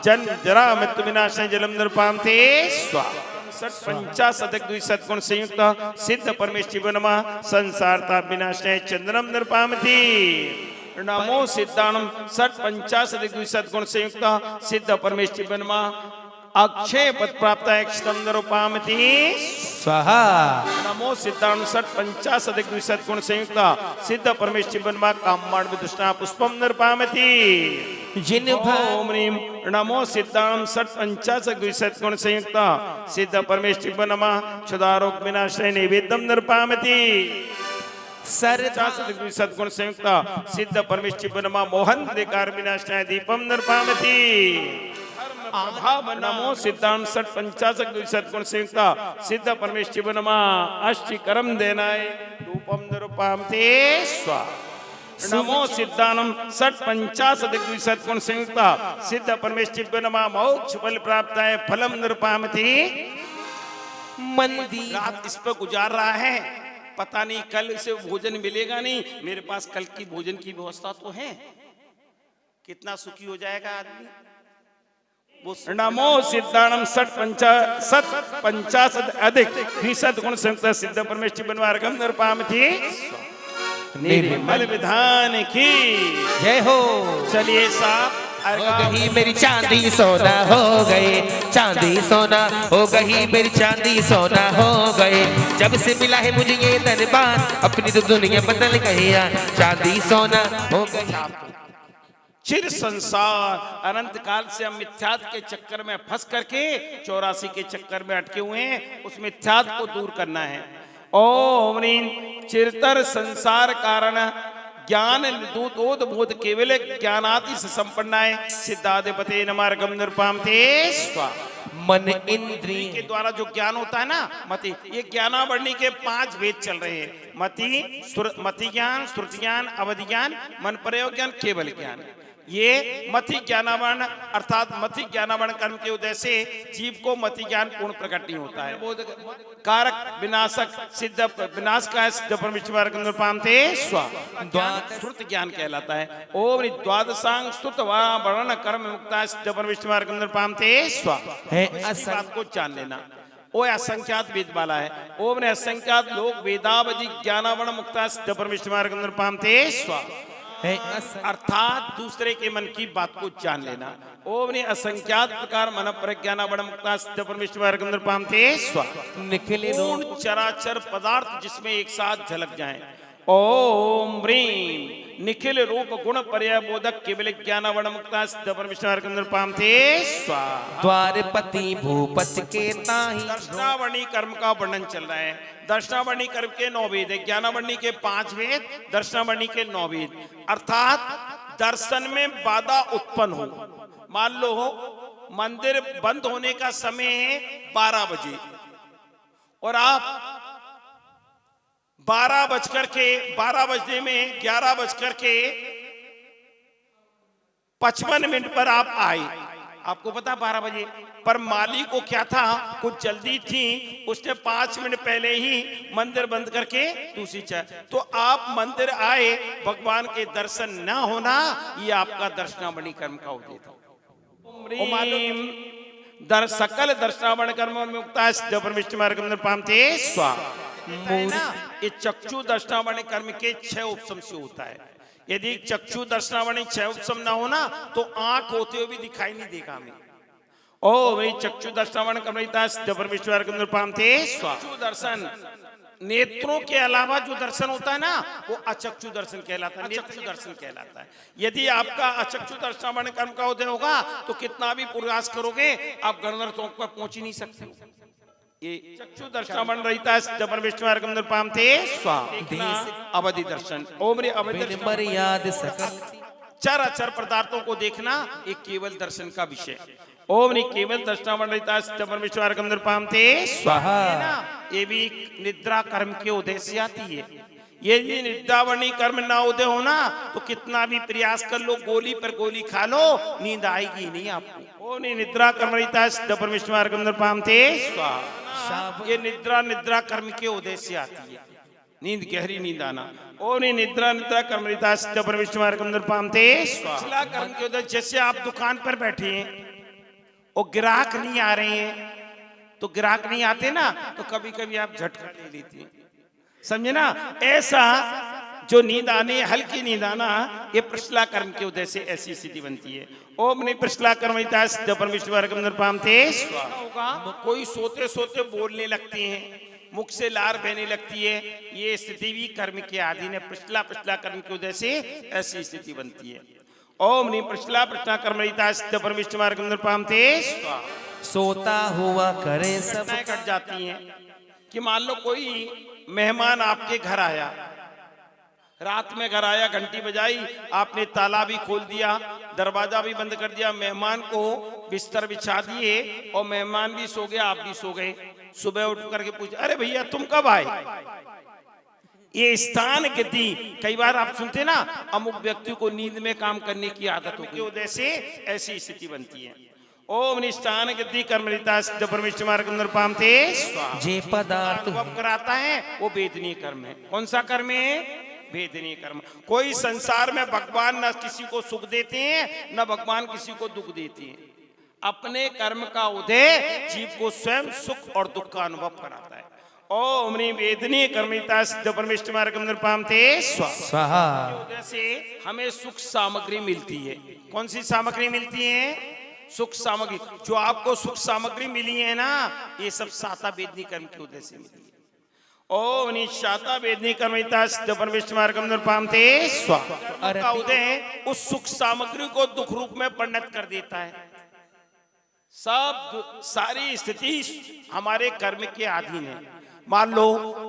जन जरा मृत्यु विनाशे जलम निरपाम ते स्वाहा। षट पंचाशत अधिक द्विशत गुण संयुक्त सिद्ध परमेश्वर नमा संसार ताप विनाशे चंद्रम निरपाम थी। नमो सिद्धानम षट पंचाशत अधिक द्विशत गुण संयुक्त सिद्ध परमेश्वर नमा अक्षय पद प्राप्त निरूपाम स्वाहा। नमो सिद्धांत षट पंचाशत अधिक द्विशत गुण संयुक्त सिद्ध परमेश्वर कामाण विदुष्णा पुष्पम निरूपाम जिन ओम ह्रीम नमो सिद्धांत षट पंचाशत द्विशत गुण संयुक्त सिद्ध परमेश्वर क्षुदारोग विनाशय नैवेद्यम निरूपाम सद्गुण संयुक्त सिद्ध परमेश्वर मोहन देकार विनाशनाय दीपम निरूपाम नमो सिद्धांत षट पंचाशत द्विशत गुण संयुक्त सिद्ध परमेश्वर अष्टिकरम देनाय रूपम निरूपाम स्वाहा। नमो सिद्धानम षट पंचाशत द्विशत गुण संयुक्त सिद्ध परमेश्वर मोक्ष फल प्राप्त है फलम निरूपाम मंदिर रात इस पर गुजार रहा है। पता नहीं कल इसे भोजन मिलेगा नहीं। मेरे पास कल की भोजन की व्यवस्था तो है। कितना सुखी हो जाएगा आदमी। नमो सिद्धानम षट पंचाशत अधिक द्विशत गुण संयुक्त सिद्ध परमेश्वर मार्गम निरूपाम निर्मल विधान की जय हो। चलिए साहब हो गई मेरी चांदी सोना हो गए, चांदी सोना हो गई मेरी चांदी सोना हो गए। जब से मिला है मुझे ये दरबार अपनी तो दुनिया बदल गई। चांदी सोना हो गई। चिर संसार अनंत काल से हम मिथ्यात के चक्कर में फंस करके 84 के चक्कर में अटके हुए हैं। उस मिथ्यात को दूर करना है। ओम ह्रीं चिरतर संसार कारण ज्ञान दूत बोध केवल ज्ञानादि से संपन्नाय सिद्धाधिपते नमार्गम निरूपाम ते स्वाहा। मन इंद्रिय के द्वारा जो ज्ञान होता है ना मति, ये ज्ञानावरणी के 5 भेद चल रहे हैं। मति ज्ञान, श्रुति ज्ञान, अवधि ज्ञान, मन प्रयोग ज्ञान, केवल ज्ञान। ये मति ज्ञानावरण अर्थात मति ज्ञानावरण कर्म के उदय से जीव को मति ज्ञान पूर्ण प्रकट नहीं होता है। कारक विनाशक सिद्ध विनाश का सिद्ध परमेश्वर निरूपाम ते स्वाहा। श्रुत ज्ञान कहलाता है। ओम द्वादशांग श्रुत वर्ण कर्म मुक्ता सिद्ध परमेश्वर निरूपाम ते स्वाहा। है इस बात को जान लेना। वो असंख्यात वेद वाला है। ओम ने असंख्यात लोग वेदावधि ज्ञानावण मुक्ता सिद्ध परमेश्वर मार्ग अंदर पामते स्वा है अर्थात दूसरे के मन की बात को जान लेना। ओम ने असंख्यात प्रकार मन प्रज्ञानावण मुक्ता सिद्ध परमेश्वर मार्ग अंदर पामते स्वा निखिल पूर्ण चराचर पदार्थ जिसमें एक साथ झलक जाए। ओम ह्रीं निखिल रूप गुण पर्याय बोधक केवल ज्ञानावण मुक्ता सिद्ध परमेश्वर मार्ग अंदर पामते स्वा द्वारपति भूपत के ताही। दर्शनावणी कर्म का वर्णन चल रहा है। दर्शनावणी कर्म के 9 वेद है, ज्ञानावणी के 5 वेद, दर्शनावणी के 9 वेद। अर्थात दर्शन में बाधा उत्पन्न हो। मान लो मंदिर बंद होने का समय है 12 बजे और आप 12 बजने में 11 बजकर के 55 मिनट पर आप आए। आपको पता 12 बजे, पर माली को क्या था, कुछ जल्दी थी, उसने 5 मिनट पहले ही मंदिर बंद करके दूसरी चाय। तो आप मंदिर आए, भगवान के दर्शन न होना, ये आपका दर्शनावणी कर्म का उदय था। सकल दर्शनावण कर्म मुक्ता सिद्ध परमेश्वर मार्ग अंदर पामते स्वा। ये चक्षु दर्शनावण कर्म के 6 उपसम से होता है। यदि चक्षु दर्शनावणी 6 उपसम ना हो ना, तो आंख होते हुए भी दिखाई नहीं देगा हमें। ओ वही चक्षु दर्शनावण कर्म सिद्ध परमेश्वर मार्ग अंदर पामते स्वा। चक्षु दर्शन नेत्रों के अलावा जो दर्शन होता है ना, वो अचक्षु दर्शन कहलाता है, नेत्र दर्शन कहलाता है। यदि आपका अचक्षु दर्शनावण कर्म का उदय होगा तो कितना भी प्रयास करोगे आप गणधर चौक पर पहुंच ही नहीं सकते। ये चक्षु दर्शनावण रहता है परमेश्वर मार्ग अंदर पामते स्वा। अवधि दर्शन ओम रे अवधि मर्याद सकल चराचर पदार्थों को देखना एक केवल दर्शन का विषय। ओम ने केवल दर्शनावण रहता है परमेश्वर मार्ग अंदर पामते स्वाहा। ये भी निद्रा कर्म के उदय से आती है। यदि निद्रावणी कर्म ना उदय होना तो कितना भी प्रयास कर लो, गोली पर गोली खा लो, नींद आएगी नहीं आपको। ओ नहीं निद्रा कर्म रहता है परमेश्वर मार्ग अंदर पामते स्वाहा। ये निद्रा कर्म के उदय से आती है, नींद गहरी नींद आना। ओ नहीं निद्रा कर्म रहता है परमेश्वर मार्ग अंदर पामते स्वाहा। कर्म के उदय जैसे आप दुकान पर बैठे हैं और ग्राहक नहीं आ रहे हैं, तो ग्राहक नहीं आते ना, तो कभी कभी आप झटका ले लेते हैं, समझे ना। ऐसा जो नींद आने, हल्की नींद आना, ये प्रश्ला कर्म के उदय से ऐसी स्थिति बनती है। ओम नहीं प्रश्ला कर्म सिद्ध परमेश्वर मार्ग अंदर पामते होगा। कोई सोते सोते बोलने लगते हैं, मुख से लार बहने लगती है, ये स्थिति भी कर्म के अधीन है। प्रश्ला कर्म के उदय से ऐसी स्थिति बनती है। ओम नहीं प्रश्ला कर्म सिद्ध परमेश्वर मार्ग अंदर पामते सोता हुआ करे सब कट जाती हैं। कि मान लो कोई मेहमान आपके घर आया, रात में घर आया, घंटी बजाई, आपने ताला भी खोल दिया, दरवाजा भी बंद कर दिया, मेहमान को बिस्तर बिछा दिए और मेहमान भी सो गया, आप भी सो गए। सुबह उठ करके पूछे, अरे भैया तुम कब आए? ये स्थान गति, कई बार आप सुनते ना, अमुक व्यक्ति को नींद में काम करने की आदत होगी, उदय से ऐसी स्थिति बनती है। ओम निष्ठान गति कर्मरिता सिद्ध परमेश्वर मार्ग अंदर पामते जे पदार्थ अनुभव कराता है वो वेदनीय कर्म है। कौन सा कर्म है? वेदनीय कर्म। कोई संसार में भगवान न किसी को सुख देते हैं, न भगवान किसी को दुख देते हैं। अपने कर्म का उदय जीव को स्वयं सुख और दुख का अनुभव कराता है। ओम वेदनीय कर्मरिता सिद्ध परमेश्वर मार्ग अंदर पामते स्वाहा। उदय से हमें सुख सामग्री मिलती है। कौन सी सामग्री मिलती है? सुख सामग्री। जो आपको सुख सामग्री मिली है ना, ये सब साता वेदनी कर्म के उदय से मिली है। ओ निशाता वेदनी कर्मरिता सिद्ध परमेश्वर मार्ग अंदर पामते स्वाहा का उदय उस सुख सामग्री को दुख रूप में परिणत कर देता है। सब सारी स्थिति हमारे कर्म के अधीन है। मान लो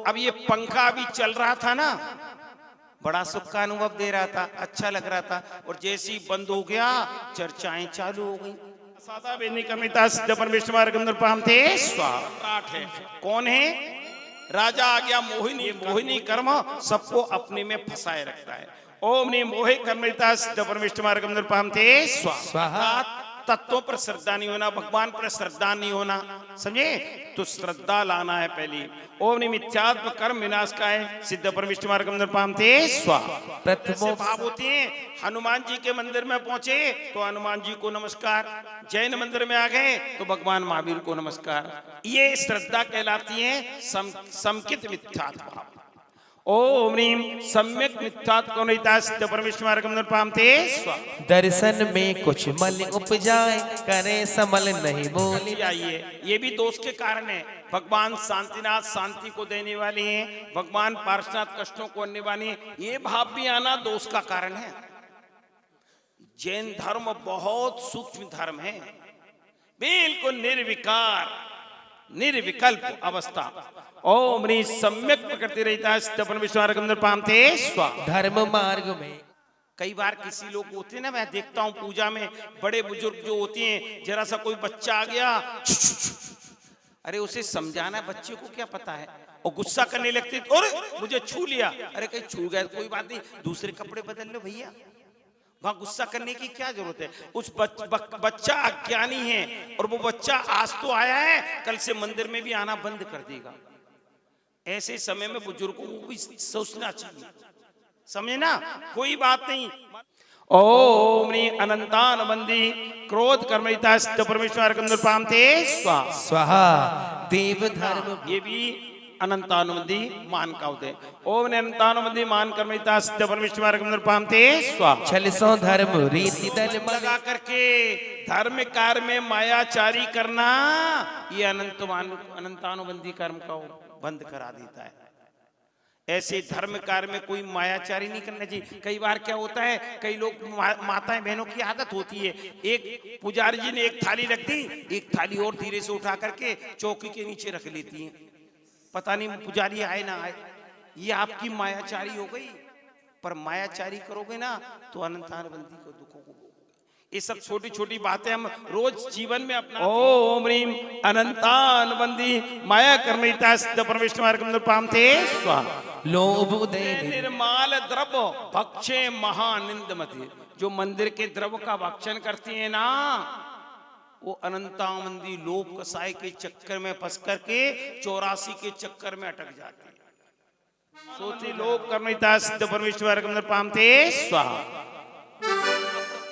अब ये पंखा अभी चल रहा था ना, बड़ा सुख का अनुभव दे रहा था, अच्छा लग रहा था, और जैसे ही बंद हो गया चर्चाएं चालू हो गई। सादा वेदनी कर्मरिता सिद्ध परमेश्वर मार्ग अंदर पामते स्वाहा। है कौन है? राजा आ गया मोहिनी। मोहिनी कर्म सबको अपने में फंसाए रखता है। ओम ने मोहे कर्मरिता सिद्ध परमेश्वर मार्ग अंदर पामते स्वाहा। तत्वों पर श्रद्धा नहीं होना, भगवान पर श्रद्धा नहीं होना, समझे? तो श्रद्धा लाना है पहले। ओम निमित्यात्म कर्म विनाश का है सिद्ध परमिष्ट मार्गम नृपामते स्वाहा। ऐसे भाव होते हैं। हनुमान जी के मंदिर में पहुंचे तो हनुमान जी को नमस्कार, जैन मंदिर में आ गए तो भगवान महावीर को नमस्कार। ये श्रद्धा कहलाती है समकित मिथ्यात्व भाव। ओम ह्रीम सम्यक मिथ्यात्व सिद्ध परमिष्ट मार्गम नृपामते स्वाहा। दर्शन में कुछ मल उपजाए, करे समल नहीं बोले जाइए, ये भी दोष के कारण है। भगवान शांतिनाथ शांति को देने वाले हैं, भगवान पार्श्वनाथ कष्टों को आने वाले हैं, ये भाव भी आना दोष का कारण है। जैन धर्म बहुत सूक्ष्म धर्म है, बिल्कुल निर्विकार निर्विकल्प अवस्था। ओम ह्रीं सम्यक प्रकृति रहता है सिद्ध परमेश्वर मार्गम नृपामते स्वाहा। धर्म मार्ग में कई बार किसी लोग होते हैं ना, मैं देखता हूँ पूजा में बड़े बुजुर्ग जो होते हैं, जरा सा कोई बच्चा आ गया, अरे उसे समझाना है, बच्चे को क्या पता है, और गुस्सा करने लगते और मुझे छू लिया, अरे कहीं छू गया कोई बात नहीं, दूसरे कपड़े बदल लो भैया, वहां गुस्सा करने की क्या जरूरत है। उस बच्चा अज्ञानी है और वो बच्चा आज तो आया है, कल से मंदिर में भी आना बंद कर देगा। ऐसे समय में बुजुर्गों को भी सोचना चाहिए, समझे ना, कोई बात नहीं। ओम ह्रीं अनंतानुबंधी क्रोध कर्मयिता सिद्ध परमेश्वर नृपामते स्वाहा। स्वाहा देव धर्म, ये भी अनंतानुबंधी मान का उदय। ओम अनंतानुबंधी मान कर्मयिता सिद्ध परमेश्वर नृपामते स्वाहा। छल सो धर्म रीति दल लगा करके धर्म कार्य में मायाचारी करना, ये अनंतानुबंधी कर्म का बंद करा देता है। ऐसे धर्म कार्य में कोई मायाचारी नहीं करना चाहिए। कई बार क्या होता है, कई लोग माताएं बहनों की आदत होती है, एक पुजारी जी ने एक थाली रख दी, एक थाली और धीरे से उठा करके चौकी के नीचे रख लेती हैं, पता नहीं पुजारी आए ना आए। ये आपकी मायाचारी हो गई। पर मायाचारी करोगे ना तो अनंतानुबंधी को दुखों को, ये सब छोटी छोटी बातें हम रोज जीवन में अपना। ओम ह्रीं अनंतानुबंधी माया कर्मयिता सिद्ध परमेश्वर मार्गम नृपामते स्वाहा। लोभ उदय निर्माल द्रव्य भक्षे महानिंदमति, जो मंदिर के द्रव्य का भक्षण करती है ना, वो अनंतानुबंधी लोभ कसाय के चक्कर में फंस करके 84 के चक्कर में अटक जाती है। सोची लोभ कर्मयिता सिद्ध परमेश्वर नृपामते स्वाहा।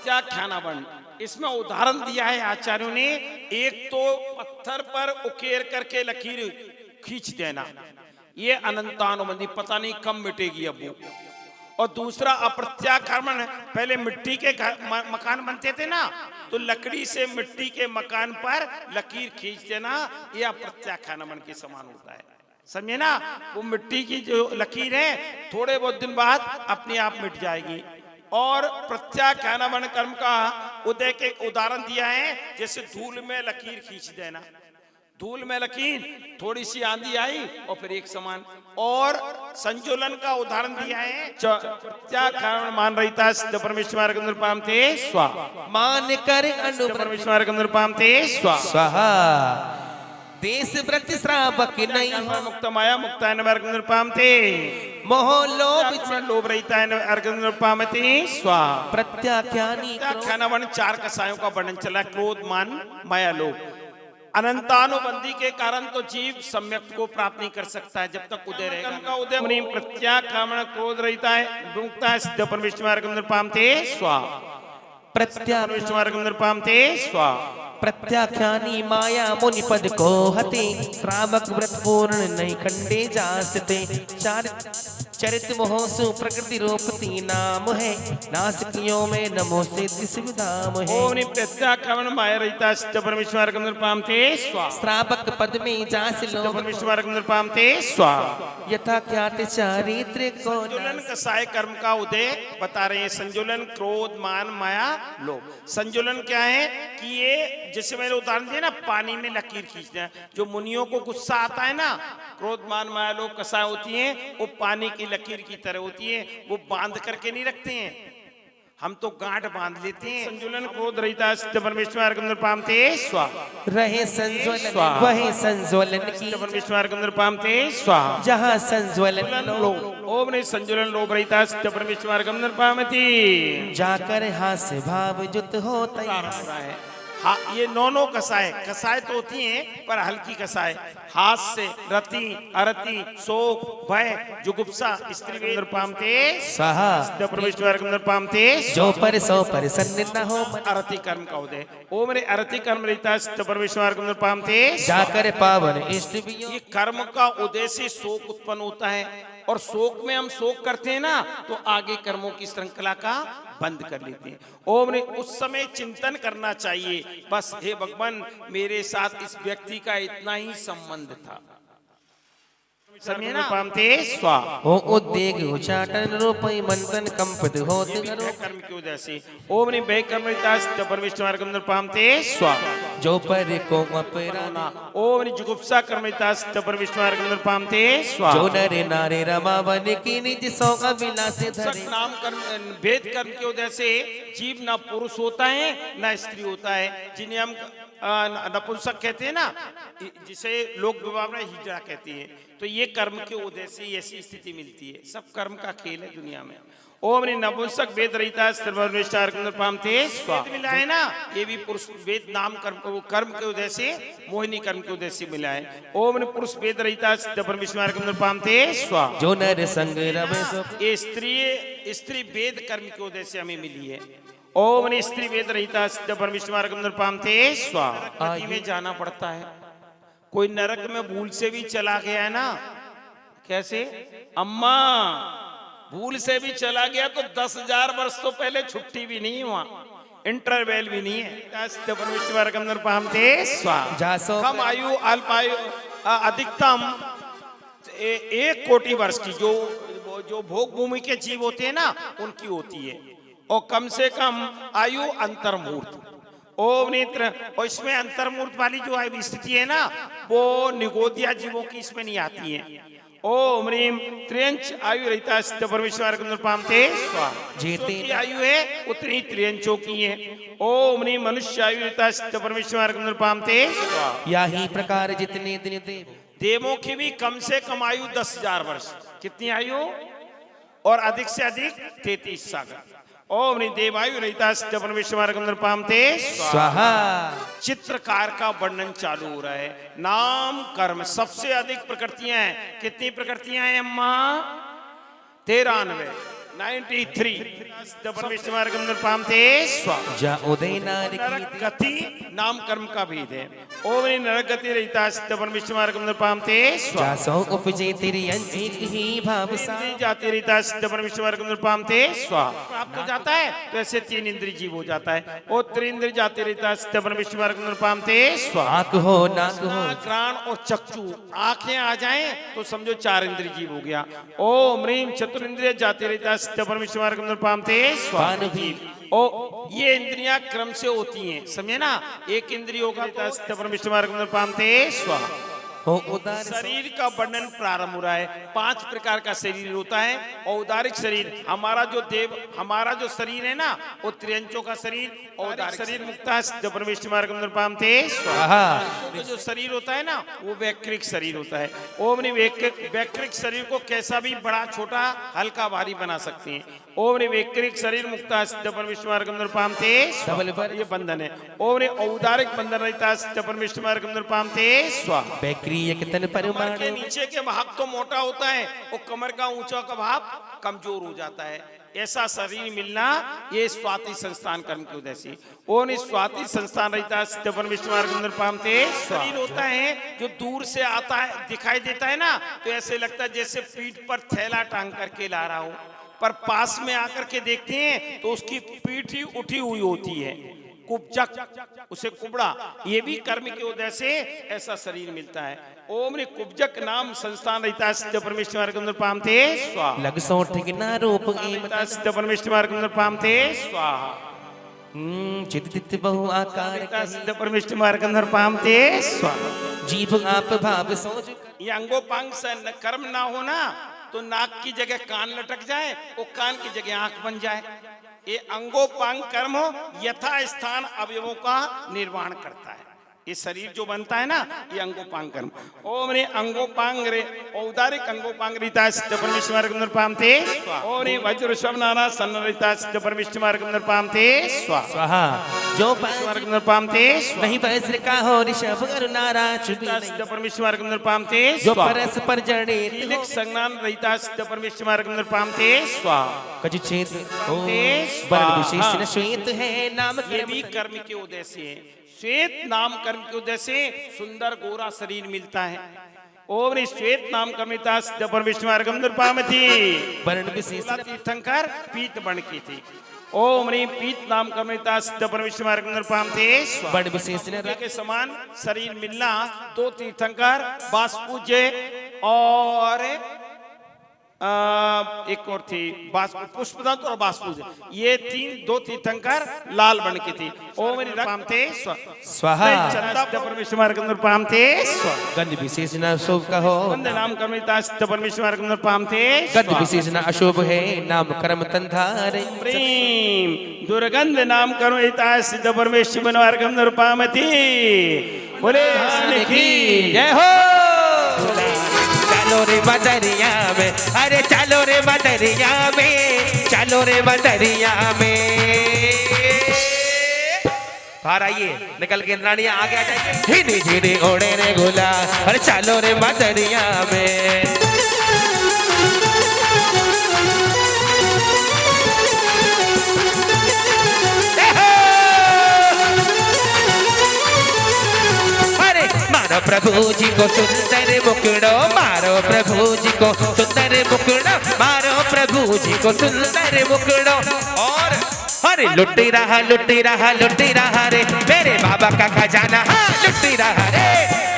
प्रत्याख्यानावर्ण, इसमें उदाहरण दिया है आचार्यों ने। एक तो पत्थर पर उकेर करके लकीर खींच देना, ये अनंतानुबंधी, पता नहीं कब मिटेगी अब वो। और दूसरा अप्रत्याख्यान, पहले मिट्टी के मकान बनते थे ना, तो लकड़ी से मिट्टी के मकान पर लकीर खींच देना, यह अप्रत्याख्यान के समान होता है, समझे ना। वो मिट्टी की जो लकीर है थोड़े बहुत दिन बाद अपने आप मिट जाएगी। और प्रत्याख्यान कर्म का उदय के उदाहरण दिया है, जैसे धूल में लकीर खींच देना, धूल में लकीर, थोड़ी सी आंधी आई और फिर एक समान। और संजुलन का उदाहरण दिया है, प्रत्याख्यान मान रहता सिद्ध परमेश्वर नृपामते स्वाहा। मान कर परमेश्वर नृपामते स्वाहा। देश व्रत श्रावक नहीं मुक्त माया मुक्ता नृपामते मोह लोभ लोभ रहता है नृपामते स्वाहा। प्रत्याख्यानी प्रत्याख्यान 4 कसायों का वर्णन चला, क्रोध मान माया लोभ। अनंतानुबंधी के कारण तो जीव सम्यक को प्राप्त नहीं कर सकता है जब तक उदय रहेगा। का उदय प्रत्याख्यान क्रोध रहता है, मुक्ता है सिद्ध परमेश्वर नृपामते स्वाहा। प्रत्याख्यान नृपामते स्वाहा। प्रत्याख्यानी माया मुनि पद को हते, श्रावक व्रत पूर्ण नहीं खंडे जासते। चरित मोहसु प्रकृति रूपती नाम है, नासिकियों में नमो से धाम है। ओम प्रत्याख्यान माया रहता सिद्ध परमेश्वर नृपामते स्वाहा। श्रावक पद में जास लो परमेश्वर नृपामते स्वाहा। यथा ख्यात चारित्र को संजुलन कसाय कर्म का उदय बता रहे हैं। संजुलन क्रोध मान माया लोभ। संजुलन क्या है कि ये जैसे मैंने उदाहरण दिया ना, पानी में लकीर खींचना है। जो मुनियों को गुस्सा आता है ना, क्रोध मान माया लोभ कसाय होती है, वो पानी की लकीर की तरह होती है, वो बांध करके नहीं रखते हैं, हम तो गांठ बांध लेते हैं। संजुलन क्रोध रहता सिद्ध परमेश्वर नृपामते स्वाहा। रहे संज्वलन वही संज्वलन की परमेश्वर नृपामते स्वाहा। जहाँ संज्वलन ओम ने संजुलन लोभ रहता सिद्ध परमेश्वर नृपामते। जाकर हास्य भाव जुत होता है। हाँ, ये नौ कसाय, कसाय तो होती हैं पर हल्की कसाय। हाथ से रति अरति शोक भय जुगुप्सा स्त्री के अंदर पामते स्वाहा परमेश्वर के अंदर पामते जो पर सो प्रसन्न न हो मन अरति कर्म का उदय। ओ मेरे अरति कर्म रहता है परमेश्वर के अंदर पामते जाकर पावन इष्ट भी ये कर्म का उदय से शोक उत्पन्न होता है और शोक में हम शोक करते हैं ना तो आगे कर्मों की श्रृंखला का बंद कर लेते हैं। ओम ने उस समय चिंतन करना चाहिए, बस हे भगवान मेरे साथ इस व्यक्ति का इतना ही संबंध था। पामते स्वा हो उद्वेग उच्चाटन रूपई मंथन कंपित होत करो कर्म की वजह से ओम ने भय कर्म परमेश्वर के अंदर पामते स्वा जो पर को अपराना ओम ने जुगुप्सा कर्म परमेश्वर के अंदर पामते स्वा जो नरे नारे रमावन की निज सो अभिलाष धरे नाम कर्म भेद कर्म की वजह से जीव ना पुरुष होता है ना स्त्री होता है, जिन्हें हम नपुंसक कहते हैं ना, जिसे लोग विवाह में हिजड़ा कहते हैं। तो ये कर्म के उदय से ऐसी स्थिति मिलती है। सब कर्म का खेल है दुनिया में। ओम ने नपुंसक वेद रहता मिला है ना, ये भी पुरुष वेद नाम कर्म कर्म के उदय से मोहिनी कर्म के उदय से मिला है। ओम ने पुरुष वेद रहता परमेश्वर के पामते स्वा जो नर संग रवे सो ये स्त्री वेद कर्म के उदय से हमें मिली है। ओम ने स्त्री वेद रहता परमेश्वर के पामते स्वा में जाना पड़ता है। कोई नरक में भूल से भी चला गया है ना, कैसे अम्मा भूल से भी चला गया तो 10,000 वर्ष तो पहले छुट्टी भी नहीं हुआ, इंटरवेल भी नहीं है। परमेश्वर के अंदर पामते स्वा कम आयु अल्प आयु अधिकतम 1 कोटि वर्ष की जो भोग भूमि के जीव होते हैं ना उनकी होती है, और कम से कम आयु अंतर्मूर्त ओम नेत्र, और इसमें अंतर्मूर्त वाली जो स्थिति है ना वो निगोदिया जीवों की इसमें नहीं आती है। ओम ह्रीम त्रियंच आयु रहता है परमेश्वर के अंदर पामते जीते की आयु है उतनी त्रियंचों की है। ओम ह्रीम मनुष्य आयु रहता है परमेश्वर के अंदर पामते यही प्रकार जितने दिन देवों की भी कम से कम आयु 10,000 वर्ष, कितनी आयु, और अधिक से अधिक 33 सागर। ओम नहीं देवायु रहता है परमेश्वर के अंदर पामते स्वाहा। चित्रकार का वर्णन चालू हो रहा है। नाम कर्म सबसे अधिक प्रकृतियां हैं। कितनी प्रकृतियां हैं अम्मा? 93 परमेश्वर के अंदर पामते स्वा जा उदय नारी गति नाम कर्म का भेद है। ओम नरक गति रहता है परमेश्वर के अंदर पामते स्वा सो उपजे तेरी अंजित ही भाव सा जाती रहता है परमेश्वर के अंदर पामते स्वा प्राप्त हो जाता है तो ऐसे 3 इंद्रिय जीव हो जाता है। और 3 इंद्रिय जाते रहता है परमेश्वर के अंदर पामते स्वा आंख हो नाक हो घ्राण और चक्षु, आंखें आ जाएं तो समझो 4 इंद्रिय जीव हो गया। ओम ह्रीम चतुरिंद्रिय जाते रहता है परमेश्वर के अंदर पामते स्वान भी। ओ ये इंद्रियां क्रम से होती हैं, समझे ना। एक इंद्रिय होगा तो परमेश्वर के अंदर पामते स्वा हो उदार शरीर का वर्णन प्रारंभ हो रहा है। 5 प्रकार का शरीर होता है। औदारिक शरीर हमारा जो शरीर है ना वो त्रियंचों का शरीर, औदारिक शरीर मुक्ता है परमेश्वर के अंदर पामते स्वाहा। तो जो शरीर होता है ना वो वैक्रिक शरीर होता है। ओम ने वैक्रिक शरीर को कैसा भी बड़ा छोटा हल्का भारी बना सकते हैं। ओम ने वैक्रिक शरीर मुक्ता है परमेश्वर के अंदर पामते ये बंधन है। ओम ने औदारिक बंधन रहता है परमेश्वर के अंदर पामते स्वा तन कमर के नीचे के भाग तो मोटा होता है और कमर का ऊंचा का भाग कमजोर हो जाता है। ऐसा शरीर मिलना ये स्वाति संस्थान कर्म की वजह से। वो नहीं स्वाति संस्थान रहता है परमेश्वर के अंदर पामते शरीर होता है जो दूर से आता है दिखाई देता है ना तो ऐसे लगता है जैसे पीठ पर थैला टांग करके ला रहा हो, पर पास में आकर के देखते हैं तो उसकी पीठ ही उठी हुई होती है, कुब्जक उसे कुबड़ा। ये भी कर्म की वजह से ऐसा शरीर मिलता है। ओम ने कुब्जक नाम संस्थान रहता है परमेश्वर के अंदर पामते स्वाहा। लग सो ठिकना रूप परमेश्वर के अंदर पामते स्वाहा। चित बहु आकार परमेश्वर के अंदर पामते स्वाहा। जीभ आप भाव सोच ये अंगोपांग से कर्म ना होना तो नाक की जगह कान लटक जाए और कान की जगह आंख बन जाए। ये अंगोपांग कर्म यथा स्थान अवयवों का निर्माण करता है। ये शरीर जो बनता है ना, ये अंगोपांग कर्म। ओम रे अंगोपांग रे औदारिक अंगोपांग रीता सिद्ध परमेश्वर के अंदर पामते। ओम रे वज्र शवनारा सन्नरिता सिद्ध परमेश्वर के अंदर पामते स्वाहा। जो परमेश्वर के अंदर पामते नहीं वज्र का हो ऋषभ नारा सिद्ध परमेश्वर के अंदर पामते। जो परस्पर जड़े लीलिक संज्ञान रहिता सिद्ध परमेश्वर के अंदर पामते स्वाहा। कजुचेत स्वाहा। विशेष न श्वेत है नाम ये भी कर्म के उद्देश्य है। श्वेत नाम कर्म के उद्देश्य से सुंदर गोरा शरीर मिलता है। ओम रे श्वेत नाम कर्मिता सिद्ध परमेश्वर गंधर पामती। वर्ण विशेष तीर्थंकर पीत बन की थी। ओम रे पीत नाम कर्मिता सिद्ध परमेश्वर गंधर पामते। वर्ण विशेष के समान शरीर मिलना दो तीर्थंकर बासपूज्य और एक और थी पुष्पदंत और बासपूज, ये दो तीर्थंकर लाल बन की थी। ओम पामते स्वाहा। परमेश्वर के अंदर पामते गंध विशेष न शुभ का हो गंध नाम कर्मिता सिद्ध परमेश्वर के अंदर पामते। गंध विशेष न अशुभ है नाम कर्म तंधारे। प्रेम दुर्गंध नाम कर्मिता सिद्ध परमेश्वर के अंदर पामती। बोले जय हो। चलो रे बदरिया में, अरे चलो रे बदरिया में, चलो रे बदरिया में। बाहर आइए, निकल के रानिया आगे आ जाइए। धीरे धीरे ओढ़े रे गोला, अरे चलो रे बदरिया में। मारो प्रभु जी को सुंदर मुकुड़ो, मारो प्रभु जी को सुंदर मुकुड़ो, मारो प्रभु जी को सुंदर मुकुड़ो। और अरे लुटी रहा रे मेरे बाबा का खजाना, हाँ लुटी रहा रे,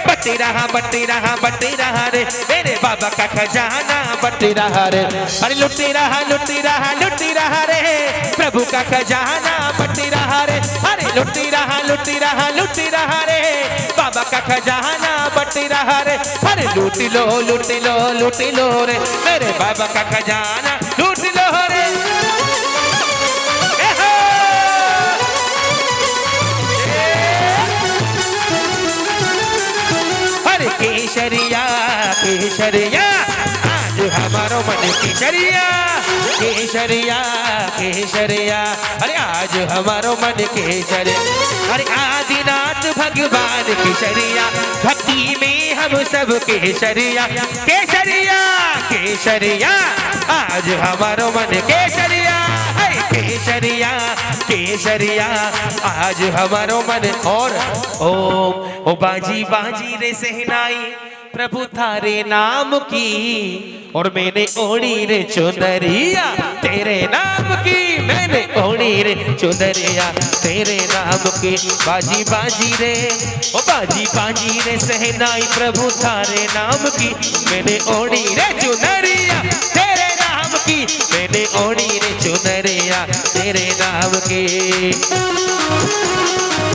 बट्टी रहा रे मेरे बाबा का खजाना, बट्टी रहा रे। अरे लुटी रहा रे प्रभु का खजाना, बट्टी रहा रे। अरे लुटी रहा रे बाबा का खजाना, बट्टी रहा रे। अरे लूटी लो रे मेरे बाबा का खजाना, लूट लो रे। अरे केसरिया आज हमारो मन केसरिया, अरे आज हमारो मन केसरिया। अरे आदिनाथ भगवान केसरिया, भक्ति में हम सब केसरिया। आज हमारो मन केसरिया, केसरिया आज हमारो मन। और ओ बाजी रे सहनाई प्रभु थारे नाम की, और मैंने ओढ़ी रे चुनरिया तेरे नाम की, मैंने ओढ़ी रे चुनरिया तेरे नाम की। बाजी रे ओ बाजी रे सहनाई प्रभु थारे नाम की, मैंने ओढ़ी रे चुनरिया तेरे नाम की, मैंने ओढ़ी रे चुनरिया तेरे नाम की।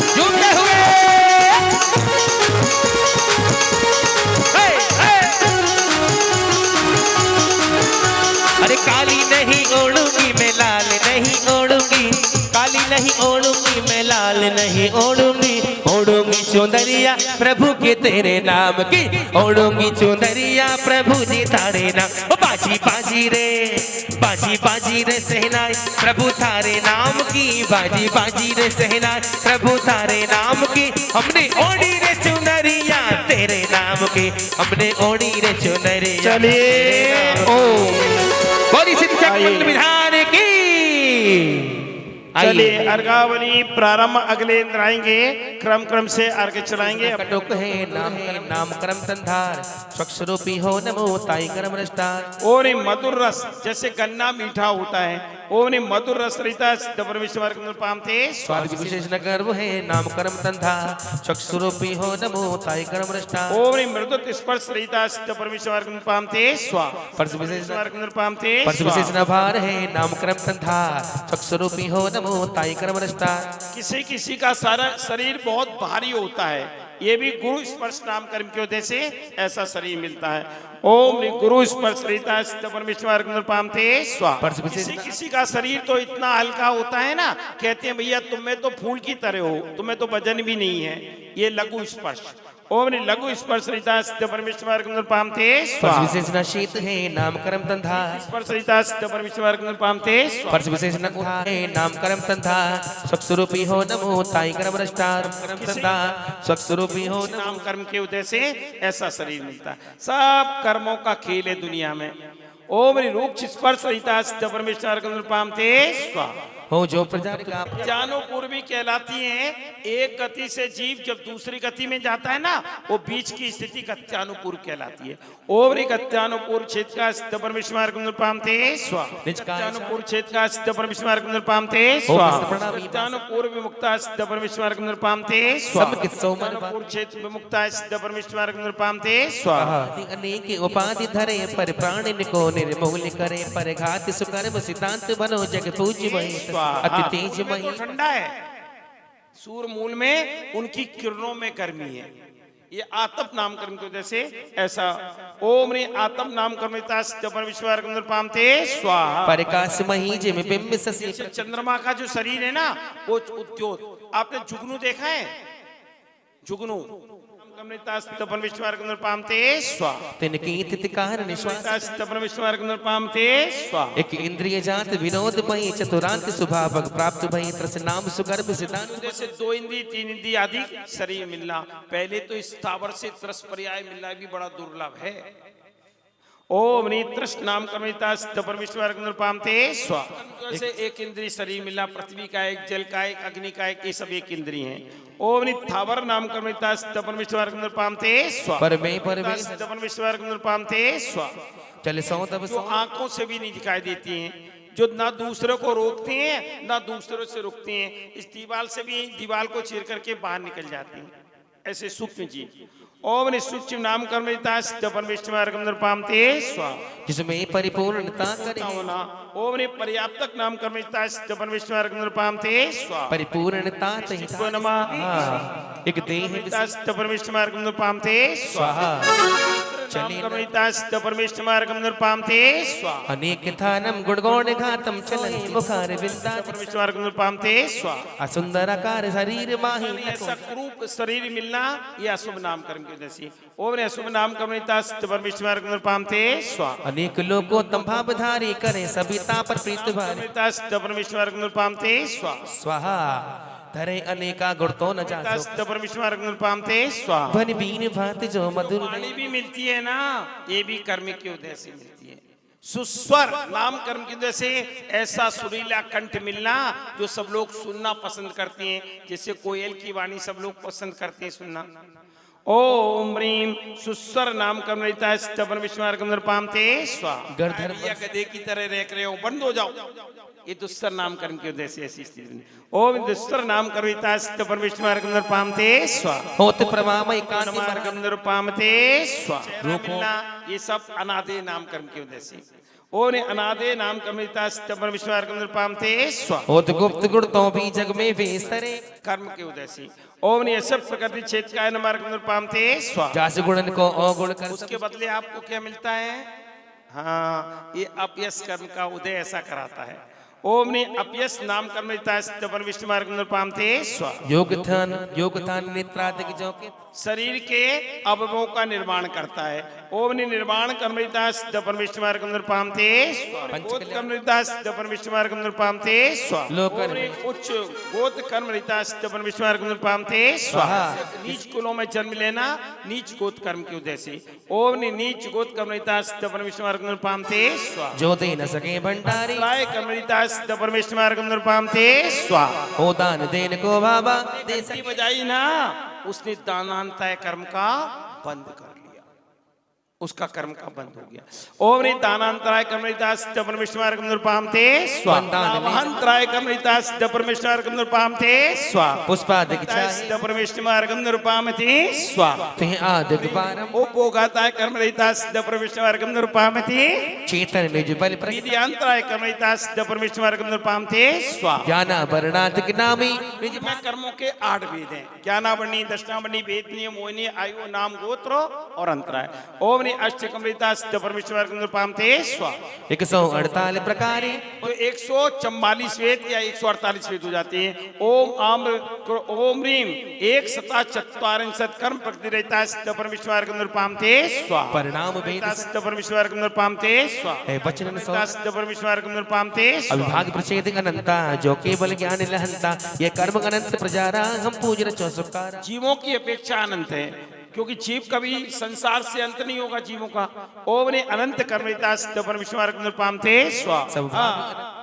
झूमते हुए अरे काली नहीं ओढ़ूंगी मैं, लाल नहीं ओढ़ूंगी, काली नहीं ओढ़ूंगी मैं, लाल नहीं ओढ़ूंगी। ओढ़ूंगी चुनरिया प्रभु के तेरे नाम की, ओढ़ूंगी चुनरिया प्रभु जी तारे नाम। बाजी रे सहनाई प्रभु थारे नाम की, बाजी रे सहनाई प्रभु थारे नाम की। हमने ओढ़ी रे चुनरिया तेरे नाम की, हमने ओढ़ी रे चुनरिया। चलिए बोली शिक्षा विधान की। चलिए अर्घावली प्रारंभ अगले इंद्र आएंगे, क्रम से अर्घ चलाएंगे। कटुक है नाम कर्म संधार, स्वरूपी हो नमो ताई कर्म रस्तार। और मधुर रस जैसे गन्ना मीठा होता है, ओम मधुर रस रहता सिद्ध परमेश्वर के पामते। स्वाद विशेष न गर्व है नाम कर्म संधार, स्वरूपी हो नमो ताई कर्म रस्तार। ओम मृदुत स्पर्श रहता सिद्ध परमेश्वर के पामते। स्पर्श विशेष पामते, स्पर्श विशेष न भार है नाम कर्म संधार, स्वरूपी हो नमो ताई कर्म रस्तार। किसी का सारा शरीर बहुत भारी होता है, ये भी गुरु स्पर्श नाम कर्म के उदय से ऐसा शरीर मिलता है। ओम नी गुरु स्पर्श रीता परमेश्वर पामते स्वाहा। किसी का शरीर तो इतना हल्का होता है ना, कहते हैं भैया तुम्हें तो फूल की तरह हो, तुम्हें तो वजन भी नहीं है, ये लघु स्पर्श। ओम नी लघु स्पर्श रीता परमेश्वर पामते स्वाहा। विशेष न शीत है नाम कर्म तंधा, स्पर्श रीता परमेश्वर पामते स्वाहा। स्पर्श विशेष न है नाम कर्म तंधा, स्वस्वरूपी हो नमो ताई कर्म रष्टार कर्म तंधा, स्वस्वरूपी हो नाम कर्म के उदय से ऐसा शरीर मिलता है। सब कर्मों का खेल है दुनिया में। ओम नी रूप स्पर्श रीता परमेश्वर पामते स्वाहा। हो जो प्रजा का ज्ञानोपूर्वी कहलाती हैं। एक गति से जीव जब दूसरी गति में जाता है ना, वो बीच की स्थिति गत्यानुपूर्व कहलाती है। ओवरी गत्यानुपूर्व क्षेत्र का सिद्ध परमेश्वर पामते स्वाहा। गत्यानुपूर्व क्षेत्र का सिद्ध परमेश्वर पामते स्वाहा। गत्यानुपूर्व विमुक्ता सिद्ध परमेश्वर पामते स्वाहा। गत्यानुपूर्व क्षेत्र विमुक्ता सिद्ध परमेश्वर पामते स्वाहा। अनेक उपाधि धरे पर प्राण को निर्मूल करे, पर घात सुकर्म सिद्धांत बनो जग पूज्य वही अति तेजमयी। तो ठंडा है, सूर्य मूल में उनकी किरणों में गर्मी है। ये आतप नाम कर्म की वजह से ऐसा। ओम रे आतप नाम कर्मिता परमेश्वर पामते स्वाहा। प्रकाश मही जिम बिंब शशि। चंद्रमा का जो शरीर है ना, वो उद्योग। आपने जुगनू देखा है? जुगनू परमेश्वर पामते स्वाहा। तिनकी तितकार निश्वास परमेश्वर पामते स्वाहा। एक इंद्रिय जात विनोद मही चतुरांत स्वभाव प्राप्त भई नाम सुगर्भ सिद्धांत। जैसे 2 इंद्रिय 3 इंद्रिय आदि शरीर मिलना, पहले तो इस स्थावर से त्रस पर्याय मिलना भी बड़ा दुर्लभ है। ओम नीत्रस नाम कर्मिता सिद्ध परमेश्वर पामते स्वाहा। जैसे एक इंद्रिय शरीर मिला, पृथ्वी का एक, जल का एक, अग्नि का एक, ये सब एक इंद्रिय हैं। ओम निथावर नाम कर्मिता सिद्ध परमेश्वर पामते स्वाहा। परमे परमे सिद्ध परमेश्वर पामते स्वाहा। चले सौ तब जो आंखों से भी नहीं दिखाई देती हैं, जो ना दूसरों को रोकते हैं ना दूसरों से रुकते हैं, इस दीवार से भी दीवार को चीर करके बाहर निकल जाती हैं, ऐसे सूक्ष्म जीव। ओम सूक्ष्म नाम कर्मिता सिद्ध परमेश्वर पामते स्वाहा। जिसमें परिपूर्णता करे होना। ओम ने पर्याप्तक नाम कर्मिता सिद्ध परमेश्वर पामते स्वाहा। परिपूर्णता नमः। एक देह सिद्ध परमेश्वर पामते स्वाहा। नाम कर्मिता सिद्ध परमेश्वर पामते स्वाहा। अनेक थानम गुणगौण घातम चले बुखार विद्या परमेश्वर पामते स्वाहा। असुंदराकार शरीर माही ऐसा क्रूप शरीर मिलना यह अशुभ नाम कर्म की वजह से। ओम ने अशुभ नाम कर्मिता सिद्ध परमेश्वर पामते स्वाहा। अनेक लोगों तंभाव धारी करे सविता पर प्रीत भारी सिद्ध परमेश्वर पामते स्वाहा। स्वाहा। धरे अनेका गुण तो न जा सिद्ध परमेश्वर पामते स्वाहा। ध्वनि बीन भांति जो मधुर वाणी भी मिलती है ना, ये भी कर्म के उदय से मिलती है। सुस्वर नाम कर्म की वजह से ऐसा सुरीला कंठ मिलना जो सब लोग सुनना पसंद करते हैं, जैसे कोयल की वाणी सब लोग पसंद करते हैं सुनना। ओम ह्रीम सुस्वर नाम कर्म रहता है सिद्ध परमेश्वर पामते स्वाहा। गर्धर गधे की तरह रह रहे हो, बंद हो जाओ, ये दुस्तर नाम कर्म की वजह से ऐसी स्थिति। ओम दुस्तर नाम कर्मिता सिद्ध परमेश्वर पामते स्वाहा। होत प्रमामय कान मार्गम पामते स्वाहा। ये सब अनादे नाम कर्म की वजह से। ओम ने अनादे नाम कर्मिता सिद्ध परमेश्वर पामते स्वाहा। होत गुप्त गुण तो भी जग में वेस्तरे कर्म के उदय से। ओम ने सब प्रकृति क्षेत्र का मार्ग पामते स्वाहा। जास गुणन को अवगुण कर उसके बदले आपको क्या मिलता है? हाँ, ये अपयश कर्म का उदय ऐसा कराता है। ओम ने अपयश नाम कर्मिता सिद्ध परमेश्वर पामते स्वाहा। योग ध्यान नेत्रादिक जो के शरीर के अवयवों का निर्माण करता है। ओम ने निर्माण कर्मिता सिद्ध परमेश्वर पामते स्वाहा। कर्मिता सिद्ध परमेश्वर पामते स्वाहा। उच्च गोत कर्मिता सिद्ध परमेश्वर पामते स्वाहा। नीच कुलों में जन्म लेना नीच गोत कर्म के उदय से। ओम ने नीच गोत कर्मिता सिद्ध परमेश्वर पामते स्वाहा। जो दे न सके भंडारी कर्मिता सिद्ध परमेश्वर पामते स्वाहा। हो दान देन को बाबा देसी बजाई ना, उसने दानांतय कर्म का बंद कर लिया। उसका कर्म का बंद हो गया। ओम नी दानांतराय कर्मणिता सिद्ध परमेश्वर निरुपामते स्वाहा। लाभांतराय कर्मणिता सिद्ध परमेश्वर निरुपामते स्वाहा। पुष्पादिक्छाहि सिद्ध परमेश्वर निरुपामते स्वाहा। ते आदिद्वारम् उपभोगाताय कर्मणिता सिद्ध परमेश्वर निरुपामते चेतन निज बल विद्यांतराय कर्मणिता सिद्ध परमेश्वर निरुपामते स्वाहा। ज्ञानाभरणादिक नामी निज में कर्मों के 8 वेद हैं, ज्ञानावरणी, दक्षिणावरणी, वेदनीय, मोहिनी, आयु, नाम, गोत्र और अंतराय। ओम नी अष्टकमृता सिद्ध परमेश्वर निरुपामते स्वाहा। 148 प्रकारे तो 144 वेद या 148 वेद हो जाते हैं। ओम आम्र ओम ह्रीम 147 कर्म प्रकृति रहता सिद्ध परमेश्वर निरुपामते स्वाहा। परिणाम वेद सिद्ध परमेश्वर निरुपामते स्वाहा। है वचन सो सिद्ध परमेश्वर निरुपामते स्वाहा। अविभाग प्रचेद अनंता जो केवल ज्ञान लहंता ये कर्म अनंत प्रजारा हम पूजन चौसुकारा। जीवों की अपेक्षा अनंत है, क्योंकि जीव कभी संसार से अंत नहीं होगा जीवों का। ओम ने अनंत कर्मणिता सिद्ध परमेश्वर निरुपामते स्वाहा। सब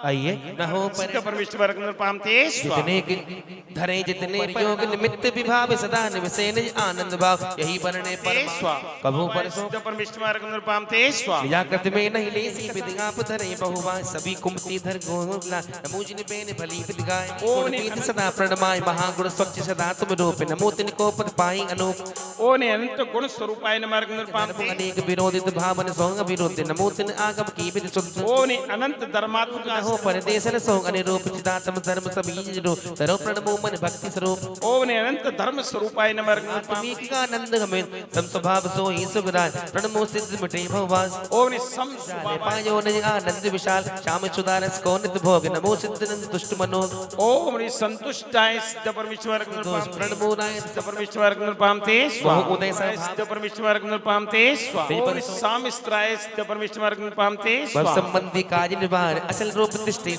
आइए न हो पर सिद्ध परमेश्वर निरुपामते स्वाहा। जितने धरे जितने प्रयोग निमित्त विभाव सदा निवसे निज आनंद भाव यही वर्णे पर स्वाहा। कभू पर सिद्ध परमेश्वर निरुपामते स्वाहा। व्याकृत में नहीं लेसी विद्याप धरे बहुवा सभी कुमति धर गोला नमोजिन बेन भली विद्गाय ओम नीति सदा प्रणमाय महागुण स्वच्छ सदा तुम रूप नमो तिन को पद पाई अनूप ओ ने अनंत गुण स्वरूपाय नमः निरुपामते। अनेक विरोधित भावन सोंग विरोध नमो तिन आगम की विद शुद्ध ओ ने अनंत धर्मात्मक हो परदेशन सोंग अनिरूप चिदात्म धर्म सभी रो धरो प्रणमो मन भक्ति स्वरूप ओ ने अनंत धर्म स्वरूपाय नमः आत्मिक आनंद हमें सम स्वभाव सो ही सुविराज प्रणमो सिद्ध मिटे भववास ओ ने सम पायो निज आनंद विशाल श्याम सुदारस को नित भोग नमो सिद्ध नंद दुष्ट मनो ओम ने संतुष्टाय सिद्ध परमेश्वर निरुपामते। प्रणमो नाय सिद्ध परमेश्वर निरुपामते स्वाहा। उदय सिद्ध परमेश्वर निरुपामते स्वाहा। ओम सामिस्त्राय सिद्ध परमेश्वर निरुपामते स्वाहा। संबंधी काज निवार अचल रूप तिष्ठे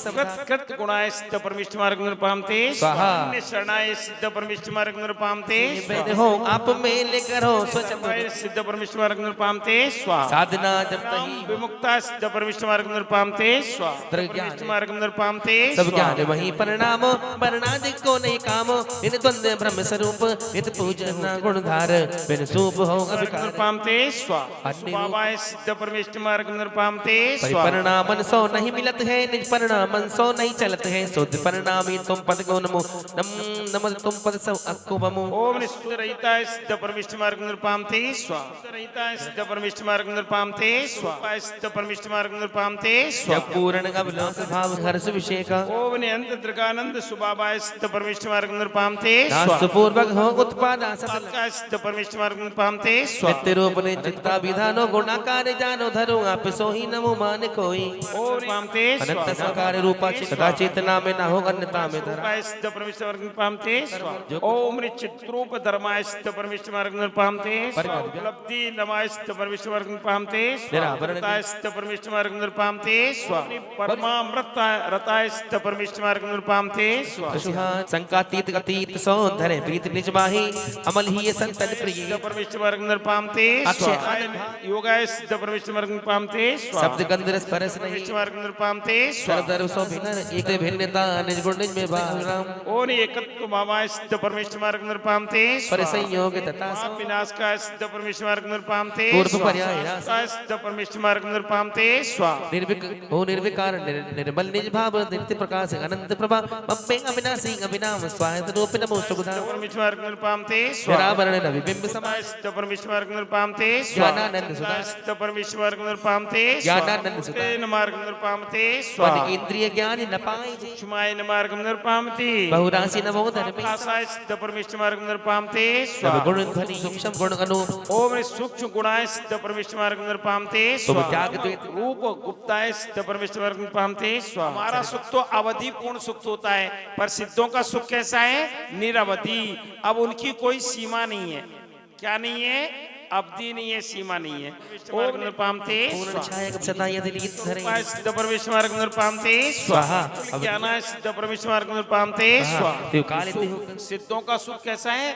कृत गुणाय सिद्ध परमेश्वर निरुपामते स्वाहा। अन्य शरणाय सिद्ध परमेश्वर निरुपामते स्वाहा हो आप मेल करो स्वच्छ सिद्ध परमेश्वर निरुपामते स्वाहा। साधना जब तही विमुक्ता सिद्ध परमेश्वर निरुपामते स्वाहा। परमेश्वर निरुपामते सब ज्ञान वही परिणामो परिणादिक को नहीं कामो इन द्वंद्व ब्रह्म स्वरूप नित पूजन गुणधार बिन सूप हो अभिकार निरुपामते स्वाहा। बाबाय सिद्ध परमेश्वर निरुपामते स्वाहा। परिणामन सो नहीं मिलत है निज परिणामन सो नहीं चलत है शुद्ध परिणामी तुम पद को नमो नम नम तुम पद सब अक्को बमो ओम निष्ठ रहिता सिद्ध परमेश्वर निरुपामते स्वाहा। रहिता सिद्ध परमेश्वर निरुपामते स्वाहा। सिद्ध परमेश्वर निरुपामते स्वाहा। पूर्ण अभिलाष भाव हर्ष विषय का ओम ने अंत त्रिकानंद सुबाबाय सिद्ध परमेश्वर निरुपामते दास पूर्वक हो उत्पादा सफल सिद्ध परमेश्वर निरुपामते स्वाहा। नित्य रूप ने चित्ता विधानो गुणाकार जानो धरो आप सो ही नमो मान कोई ओम निरुपामते अनंत साकार रूपा सदा चेतना में न हो अन्यता में धरा सिद्ध परमेश्वर निरुपामते स्वाहा। ओम चित्रूप धर्माय सिद्ध परमेश्वर निरुपामते स्वाहा। उपलब्धि नमाय सिद्ध परमेश्वर निरुपामते स्वाहा। सिद्ध परमेश्वर निरुपामते स्वाहा। परमामृत रताय सिद्ध परमेश्वर निरुपामते स्वाहा। संकातीत अतीत सो धरे प्रीत निज माही अमल ही संतन प्रिय परमेश्वर निरुपामते स्वाहा। योगाय सिद्ध परमेश्वर निरुपामते स्वाहा। शब्द गंध रस परस नहीं परमेश्वर निरुपामते स्वाहा। सर्वधर्म सो भिन्न एक भिन्नता निज गुण निज में भाव ओन एकत्व भावाय सिद्ध परमेश्वर निरुपामते पर संयोग तथा विनाश का सिद्ध परमेश्वर निरुपामते पूर्व पर्याय सिद्ध परमेश्वर निरुपामते स्वाहा। निर्विक हो निर्विकार निर्मल निज भाव नित्य प्रकाश अनंत प्रभा मप्पे अविनाशी अभिनाम स्वायत रूप नमो सुखदार परमेश्वर निरुपामते स्वाहा। निरावरण रविबिंब समाय सिद्ध परमेश्वर निरुपामते स्वाहा। ज्ञानानंद सुधा सिद्ध परमेश्वर निरुपामते ज्ञानानंद सुधा मार्ग निरुपामते स्वाहा। इंद्रिय ज्ञान न पाए सूक्ष्माय मार्ग निरुपामते बहुराशि नमो धन में आसाय सिद्ध परमेश्वर निरुपामते सब स्वाहा। गुण ध्वनि सूक्ष्म गुण अनूप ओम सूक्ष्म गुणाय सिद्ध परमेश्वर निरुपामते तुम स्वाहा। त्याग द्वेत रूप गुप्ताय सिद्ध परमेश्वर निरुपामते स्वाहा। हमारा सुख तो अवधि पूर्ण सुख होता है, पर सिद्धों का सुख कैसा है? निरवधि। अब उनकी कोई सीमा नहीं है। क्या नहीं है? अवधि नहीं है, सीमा नहीं है। ओम निरुपामते पूर्ण छाया सदा यदि लीत धरे सिद्ध परमेश्वर निरुपामते स्वाहा। ज्ञानाय सिद्ध परमेश्वर निरुपामते स्वाहा। देव काले देव सिद्धों का सुख कैसा है?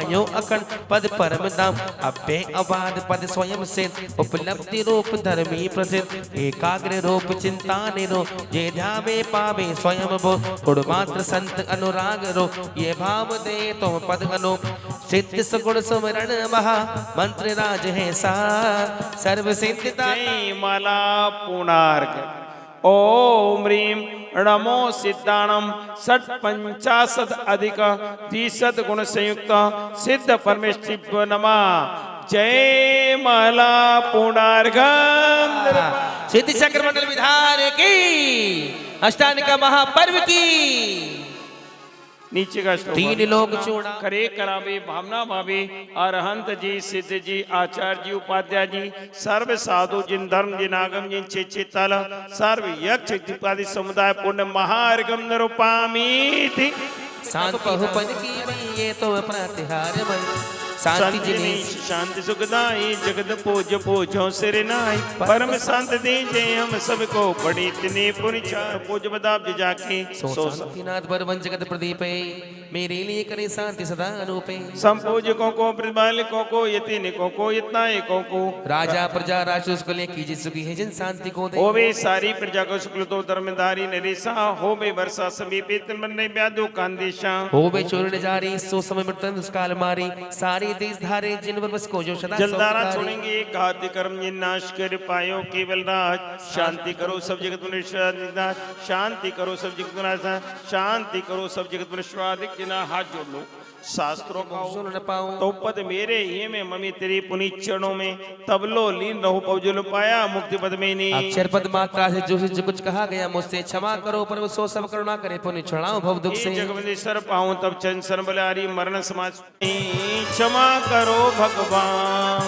पायो अखंड पद परम धाम अव्यय अबाध पद स्वयं से उपलब्धि रूप धर्मी प्रसिद्ध एकाग्र रूप चिंता निरो ये ध्यावे पावे स्वयं वो गुण मात्र संत अनुराग रो ये भाव दे तुम पद अनु सिद्ध सगुण सुमरण महा मंत्र राज है सार सर्व सिद्धता जय माला पुनार्ग ओम ह्रीम नमो सिद्धाणम षट पंचाशत अधिक द्विशत गुण संयुक्त सिद्ध परमेश्वर नमः जय माला पुनार्ग सिद्धि चक्र मंडल विधान की अष्टांग का महापर्व की नीचे का श्लोक तीन लोग चूड़ा करे करावे भावना भावे अरहंत जी सिद्ध जी आचार्य जी उपाध्याय जी सर्व साधु जिन धर्म जिन आगम जिन चितल सर्व यक्ष इत्यादि समुदाय पुण्य महार्गम निरूपामी थी शांति बहुपद की वही ये तो प्रतिहार वही शांति जिन्हें शांति सुखदाई जगत पूज पूजो सिर नाई परम शांति दीजे हम सबको बड़ी इतनी पुनि पूज बदाब जाके सो शांतिनाथ बरवन जगत प्रदीपे मेरे लिए करे शांति सदा अनुपे संपूजकों को प्रतिपालकों को यतीनिकों को यत्नायकों को राजा प्रजा राष्ट्र उसको कीजिए सुखी है जिन शांति को दे होवे सारी प्रजा को शुक्ल तो धर्मधारी नरेशा होवे वर्षा समीपित मन व्याधु कांदेशा होवे चोर जारी सो समय मृतन दुष्काल मारी सारी देश धारे जिन पर बस को जो सदा जलधारा छोड़ेंगे घात कर्म जिन नाश कर पायो केवल राज शांति करो सब जगत मनुष्य शांति करो सब जगत मनुष्य शांति करो सब जगत मनुष्य जिना हाथ जोड़ लो शास्त्रों का सुन न पाऊं तो पद मेरे ये में मम्मी तेरी पुनीत चरणों में तबलो लीन रहो पौजुल पाया मुक्ति पद में नहीं अक्षर पद मात्रा से जो कुछ कहा गया मुझसे क्षमा करो पर वो सो सब करुणा करे पुण्य छुड़ाओ भव दुख से जगवंदेश्वर पाऊं तब चंद सर बलिहारी मरण समाज क्षमा करो भगवान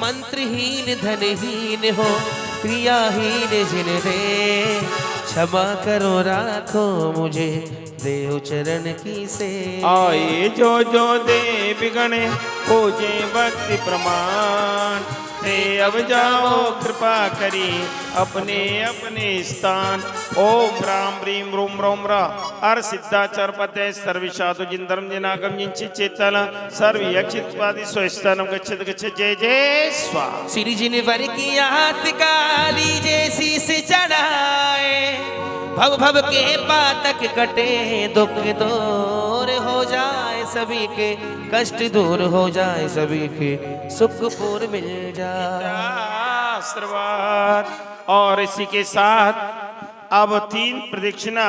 मंत्रहीन धनहीन हो क्रियाहीन जिन रे क्षमा करो राखो मुझे देव चरण की से आए जो दे बिगणे पूजे भक्ति प्रमाण हे अब जाओ कृपा करी अपने अपने स्थान ओम राम ह्रीम रोम रोम रा अर सिद्धाचार पते सर्व साधु जिन धर्म जिनागम जिन चेतन सर्व यक्षित्वादि स्वस्थानम गच्छत गच्छ जय जय स्वा श्री जिन वर की हाथ काली जैसी से चढ़ाए भव भव के पातक कटे दुख दूर हो जाए सभी के कष्ट दूर हो जाए सभी के सुख पूर्ण मिल जाए आशीर्वाद और इसी के साथ अब 3 प्रदक्षिणा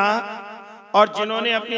और जिन्होंने अपनी